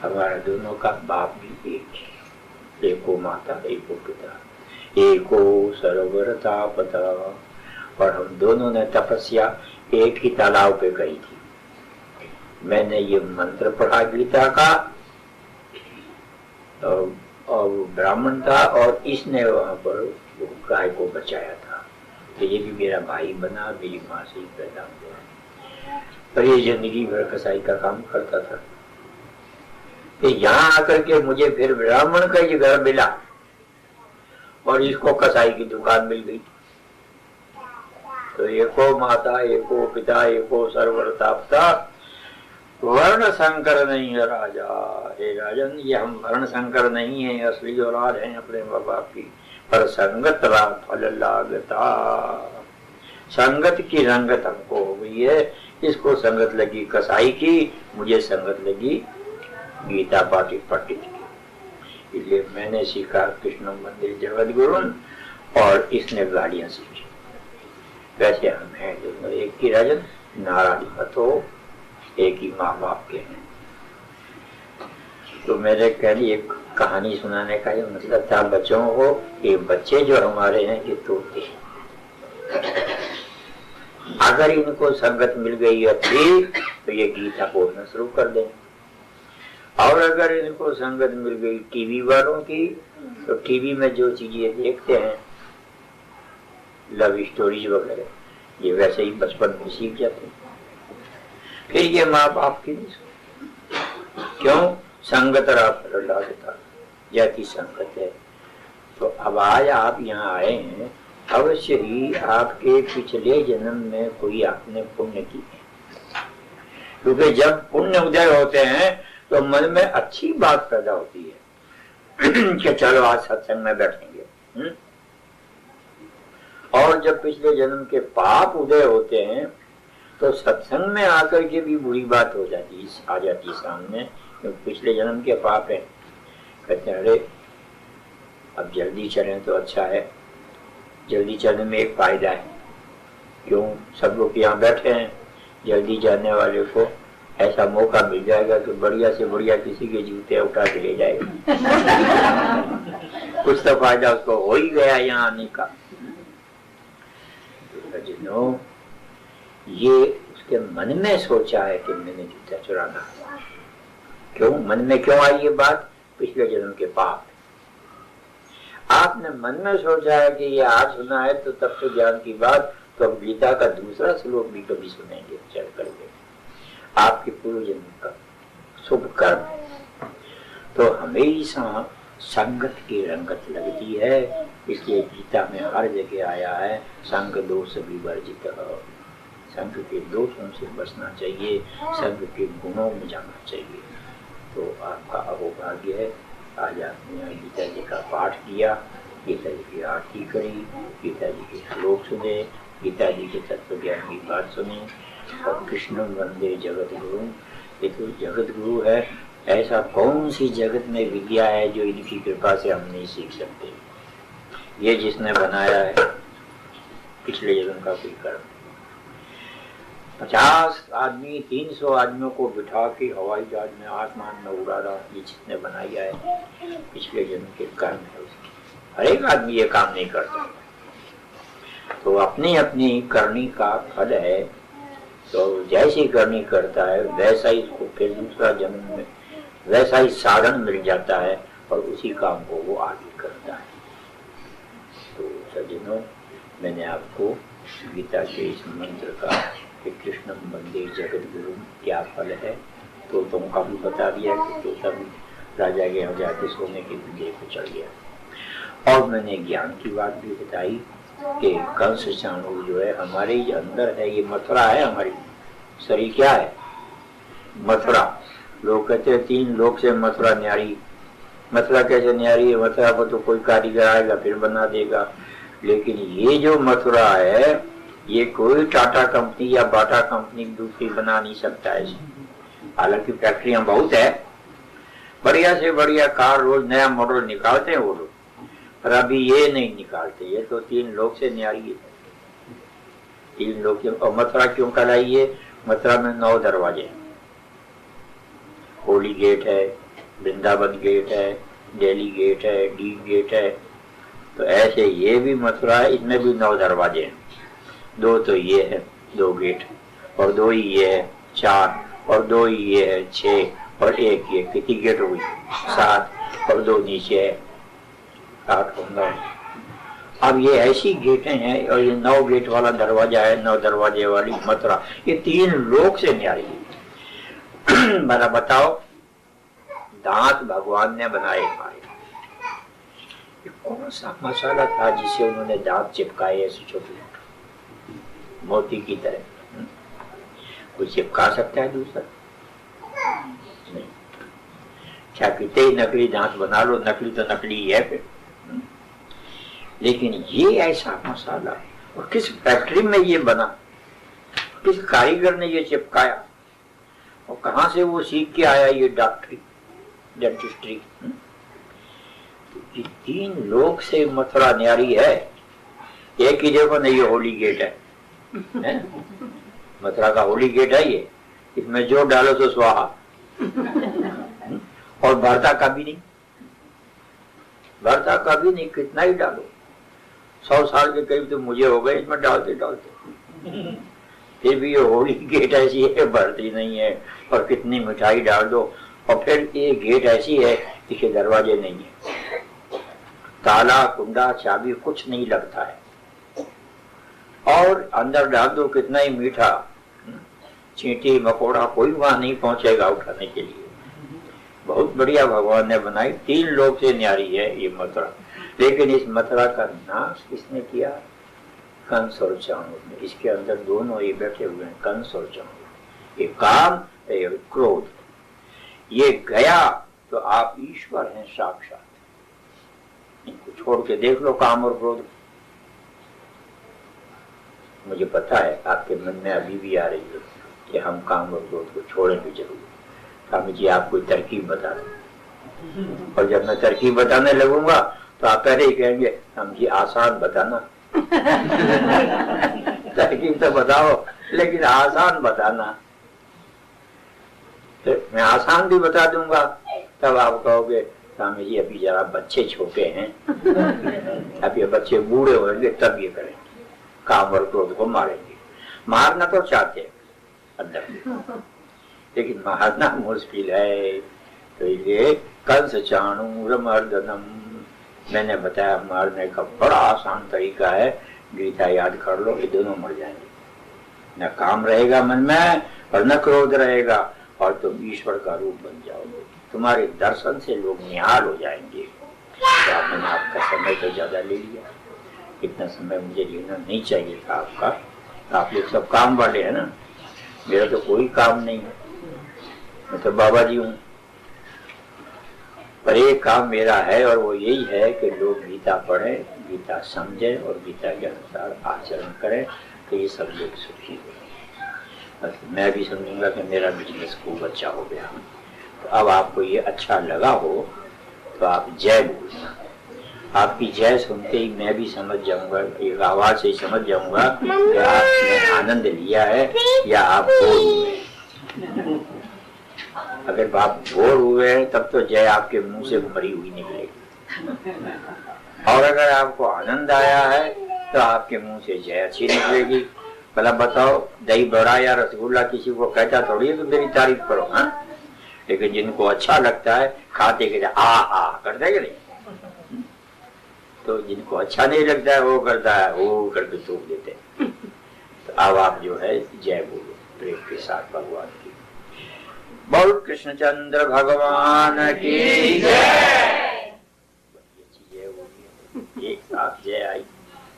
हमारा दोनों का बाप भी एक ही, एको माता एको पिता, एको सरोवरता पता। और हम दोनों ने तपस्या एक ही तालाब पे करी थी। मैंने ये मंत्र पढ़ा गीता का और ब्राह्मण था और इसने वहां पर गाय को बचाया था, तो ये भी मेरा भाई बना, मेरी माँ से ही पैदा हुआ। पर ये जिंदगी भर कसाई का काम करता था। तो यहाँ आकर के मुझे फिर ब्राह्मण का ही घर मिला और इसको कसाई की दुकान मिल गई। तो एको माता एको पिता एको सर्वरताप्ता, वर्ण संकर नहीं है राजा। हे राजन, ये हम वर्ण संकर नहीं है, असली औलाद हैं अपने माँ बाप की, पर संगत फल लागता। संगत की रंगत हमको हो गई है, इसको संगत लगी कसाई की, मुझे संगत लगी गीता पाठी पंडित की। इसलिए मैंने सीखा कृष्ण मंदिर जगत गुरु और इसने गाड़ियां सीखी। वैसे हम हैं दोनों एक ही राजन, नाराज मत हो, एक ही माँ बाप के हैं। तो मेरे कहने एक कहानी सुनाने का ये मतलब था बच्चों को, ये बच्चे जो हमारे हैं ये तोते हैं, अगर इनको संगत मिल गई अच्छी तो ये गीता पढ़ना शुरू कर दें, और अगर इनको संगत मिल गई टीवी वालों की तो टीवी में जो चीजें देखते हैं, लव स्टोरीज वगैरह, ये वैसे ही बचपन में सीख जाते हैं। फिर ये माँ बाप की क्यों संगत लागता, जैसी संगत है। तो अब आज आप यहाँ आए हैं, अवश्य ही आपके पिछले जन्म में कोई आपने पुण्य की है, क्योंकि जब पुण्य उदय होते हैं तो मन में अच्छी बात पैदा होती है कि चलो आज सत्संग में बैठेंगे। और जब पिछले जन्म के पाप उदय होते हैं तो सत्संग में आकर के भी बुरी बात हो जाती, आ जाती सामने, क्योंकि पिछले जन्म के पाप है। कहते हैं अरे अब जल्दी चलें तो अच्छा है, जल्दी चलने में एक फायदा है, क्यों सब लोग यहाँ बैठे हैं, जल्दी जाने वाले को ऐसा मौका मिल जाएगा कि बढ़िया से बढ़िया किसी के जूते उठा के ले जाएगा। कुछ तो फायदा उसको हो ही गया यहाँ आने का। तो ये उसके मन में सोचा है कि मैंने जूता चुराना, क्यों मन में क्यों आई ये बात? पिछले जन्म के पाप। आपने मन में सोचा है कि ये आज सुना है तो तब तो ज्ञान की बात, तो अब गीता का दूसरा श्लोक भी कभी सुनेंगे, चल करके आपके पूर्व जन्म का शुभ कर्म। तो हमेशा संगत की रंगत लगती है, इसलिए गीता में हर जगह आया है संग दोष विवर्जित, संग के दोषों से बचना चाहिए, संग के गुणों में जाना चाहिए। तो आपका अहोभाग्य है, आज आपने गीता जी का पाठ किया, गीता जी की आरती करी, गीता जी के श्लोक सुने, गीता जी के तत्व ज्ञान की बात सुनी, और कृष्ण वंदे जगत गुरु। ये तो जगत गुरु है, ऐसा कौन सी जगत में विद्या है जो इनकी कृपा से हम नहीं सीख सकते। ये जिसने बनाया है पिछले जन्म का कोई कर्म। 50 आदमी 300 आदमियों को बिठा के हवाई जहाज में आसमान में उड़ा रहा, ये जिसने बनाया है पिछले जन्म के कर्म है उसकी। हर एक आदमी ये काम नहीं करता, तो अपनी अपनी करनी का फल है। तो जैसी करनी करता है वैसा ही इसको फिर दूसरा जन्म में वैसा ही साधन मिल जाता है और उसी काम को वो आगे करता है। तो सज्जनों, मैंने आपको गीता के इस मंत्र का कि कृष्ण वंदे जगत गुरु क्या फल है, तो तुमका भी बता दिया कि तोता भी राजा के यहाँ जाके सोने के लिए को चढ़ गया। और मैंने ज्ञान की बात भी बताई कि कंस चाणूर जो है हमारे ही अंदर है, ये मथुरा है, हमारी शरीर क्या है, मथुरा। लोग कहते हैं 3 लोक से मथुरा न्यारी। मथुरा कैसे न्यारी है? मथुरा को तो कोई कारीगर आएगा फिर बना देगा, लेकिन ये जो मथुरा है ये कोई टाटा कंपनी या बाटा कंपनी दूसरी बना नहीं सकता है। हालांकि फैक्ट्रियां बहुत है, बढ़िया से बढ़िया कार रोज नया मॉडल निकालते हैं वो लोग, पर अभी ये नहीं निकालते। ये तो 3 लोक से न्यारी है, 3 लोक से। और मथुरा क्यों कहलाई है? मथुरा में 9 दरवाजे, होली गेट है, वृंदावन गेट है, दिल्ली गेट है, डी गेट है। तो ऐसे ये भी मथुरा है, इसमें भी 9 दरवाजे हैं। 2 तो ये है 2 गेट, और 2 ही ये है 4, और 2 ही ये है 6, और 1 ये। कितनी गेट हुई? 7, और 2 नीचे है 8 और 9। अब ये ऐसी गेटें हैं, और ये 9 गेट वाला दरवाजा है, 9 दरवाजे वाली मथुरा। ये 3 लोक से न्यारी है। मेरा बताओ, दांत भगवान ने बनाए हमारे, ये कौन सा मसाला था जिसे उन्होंने दांत चिपकाए ऐसे छोटे मोती की तरह? कोई चिपका सकता है दूसरा? नहीं। क्या कहते ही नकली दांत बना लो, नकली तो नकली ही है फिर। लेकिन ये ऐसा मसाला, और किस फैक्ट्री में ये बना, किस कारीगर ने ये चिपकाया, और कहां से वो सीख के आया ये डॉक्टरी, डेंटिस्ट्री? ये 3 लोक से मथुरा न्यारी है। एक ही देखो नहीं, ये होली गेट है, मथुरा का होली गेट है ये, इसमें जो डालो तो स्वाहा। और भरता का भी नहीं, भरता का भी नहीं, कितना ही डालो। 100 साल के करीब तो मुझे हो गए इसमें डालते डालते, फिर भी ये होली गेट ऐसी है, भरती नहीं है। और कितनी मिठाई डाल दो, और फिर ये गेट ऐसी है इसके दरवाजे नहीं है, ताला कुंडा चाबी कुछ नहीं लगता है, और अंदर डाल दो कितना ही मीठा, चींटी मकोड़ा कोई वहां नहीं पहुंचेगा उठाने के लिए। बहुत बढ़िया भगवान ने बनाई, 3 लोक से न्यारी है ये मथुरा। लेकिन इस मथुरा का नाश किसने किया? कंस और चाणूर ने। इसके अंदर दोनों ये बैठे हुए हैं, कंस और चाणूर। ये काम, ये क्रोध। ये गया तो आप ईश्वर हैं साक्षात। इनको छोड़ के देख लो काम और क्रोध। मुझे पता है आपके मन में अभी भी आ रही है कि हम काम और क्रोध को छोड़ेंगे जरूर। स्वामी जी आप कोई तरकीब बता दें, और जब मैं तरकीब बताने लगूंगा तो आप पहले ही कहेंगे हम जी आसान बताना। तरकीब तो बताओ लेकिन आसान बताना। तो मैं आसान भी बता दूंगा, तब आप कहोगे स्वामी जी अभी जरा बच्चे छोटे हैं, अब ये बच्चे बूढ़े होंगे तब ये करेंगे, काम और क्रोध को मारेंगे। मारना तो चाहते हैं अंदर में, लेकिन मारना मुश्किल है। तो ये कंस चाणूर मर्दनम मैंने बताया, मारने का बड़ा आसान तरीका है। गीता याद कर लो, ये दोनों मर जाएंगे। न काम रहेगा मन में और न क्रोध रहेगा, और तुम ईश्वर का रूप बन जाओगे। तुम्हारे दर्शन से लोग निहाल हो जाएंगे। तो मैंने आपका समय तो ज्यादा ले लिया, इतना समय मुझे लेना नहीं चाहिए था आपका। आप लोग सब काम वाले हैं ना, मेरा तो कोई काम नहीं है, मैं तो बाबा जी हूँ। पर एक काम मेरा है, और वो यही है कि लोग गीता पढ़ें, गीता समझें और गीता के अनुसार आचरण करें, तो ये सब लोग सुखी हो। मैं भी समझूंगा कि मेरा बिजनेस खूब अच्छा हो गया। तो अब आपको ये अच्छा लगा हो तो आप जय बोलना। आपकी जय सुनते ही मैं भी समझ जाऊंगा, एक आवाज से ही समझ जाऊंगा कि आपने आनंद लिया है या आप बोर हुए। अगर आप बोर हुए हैं तब तो जय आपके मुंह से मरी हुई निकलेगी, और अगर आपको आनंद आया है तो आपके मुंह से जय अच्छी निकलेगी। भला बताओ, दही बड़ा या रसगुल्ला किसी को कहता थोड़ी है तो मेरी तारीफ करो, हाँ? लेकिन जिनको अच्छा लगता है खाते के आ करता है कि नहीं, तो जिनको अच्छा नहीं लगता है वो करता है वो करके थूक देते हैं। तो अब आप जो है जय बोलो प्रेम के साथ भगवान की। बोल कृष्णचंद्र भगवान की जय। जय बोलिए, एक साथ जय आई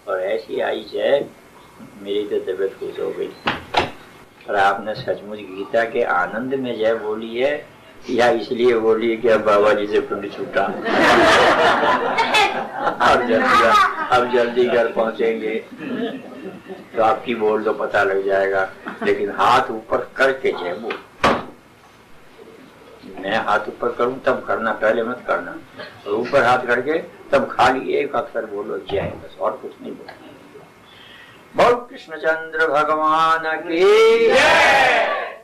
और ऐसी आई जय मेरी तो तबीयत खुश हो गई। और आपने सचमुच गीता के आनंद में जय बोली है या इसलिए बोली है कि अब बाबा जी से पुण्य छूटा अब जल्दी घर पहुंचेंगे तो आपकी बोल तो पता लग जाएगा। लेकिन हाथ ऊपर करके जय बोल, मैं हाथ ऊपर करूं तब करना, पहले मत करना। और ऊपर हाथ करके तब खाली एक अक्षर बोलो जय, बस और कुछ नहीं बोलना। बोल कृष्णचंद्र भगवान की जय।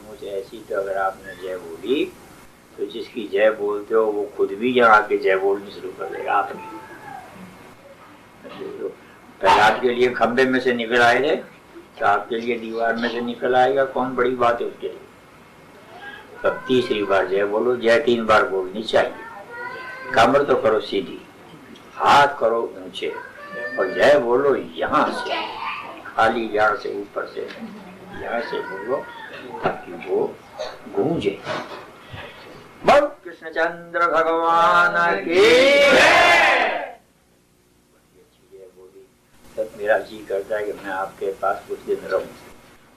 मुझे ऐसी तो अगर आपने जय बोली तो जिसकी जय बोलते हो वो खुद भी यहाँ आके जय बोलनी शुरू कर देगा। आपकी प्रहलाद के लिए खंबे में से निकल आए थे तो आपके लिए दीवार में से निकल आएगा, कौन बड़ी बात है उसके लिए। तब तीसरी बार जय बोलो, जय 3 बार बोलनी चाहिए। कमर तो करो सीधी, हाथ करो ऊंचे और जय बोलो यहाँ से, खाली यहाँ से ऊपर से, यहाँ से बोलो ताकि वो गूंजे। बोल कृष्णचंद्र भगवान की जय। बोली तब मेरा जी करता है कि मैं आपके पास कुछ दिन रहूं।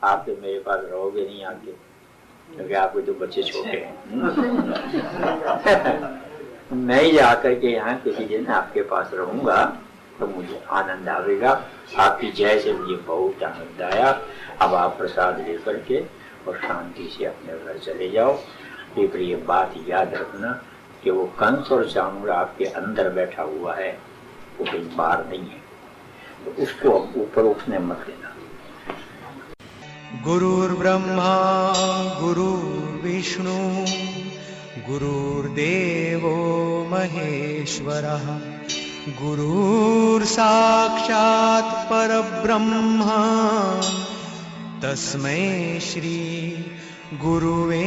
आप तो मेरे पास रहोगे नहीं आके, क्योंकि आपके तो बच्चे छोटे हैं। मैं ही आकर के यहाँ किसी दिन आपके पास रहूंगा तो मुझे आनंद आएगा। आपकी जय से मुझे बहुत आनंद आया। अब आप प्रसाद लेकर के और शांति से अपने घर चले जाओ। लेकिन ये बात याद रखना कि वो कंस और चाणूर आपके अंदर बैठा हुआ है, वो कहीं बाहर नहीं है, तो उसको ऊपर उठने मत देना। गुरुर्ब्रह्मा गुरुर्विष्णु गुरुर्देवो महेश्वरः गुरुर्साक्षात् परब्रह्म तस्मै श्री गुरुवे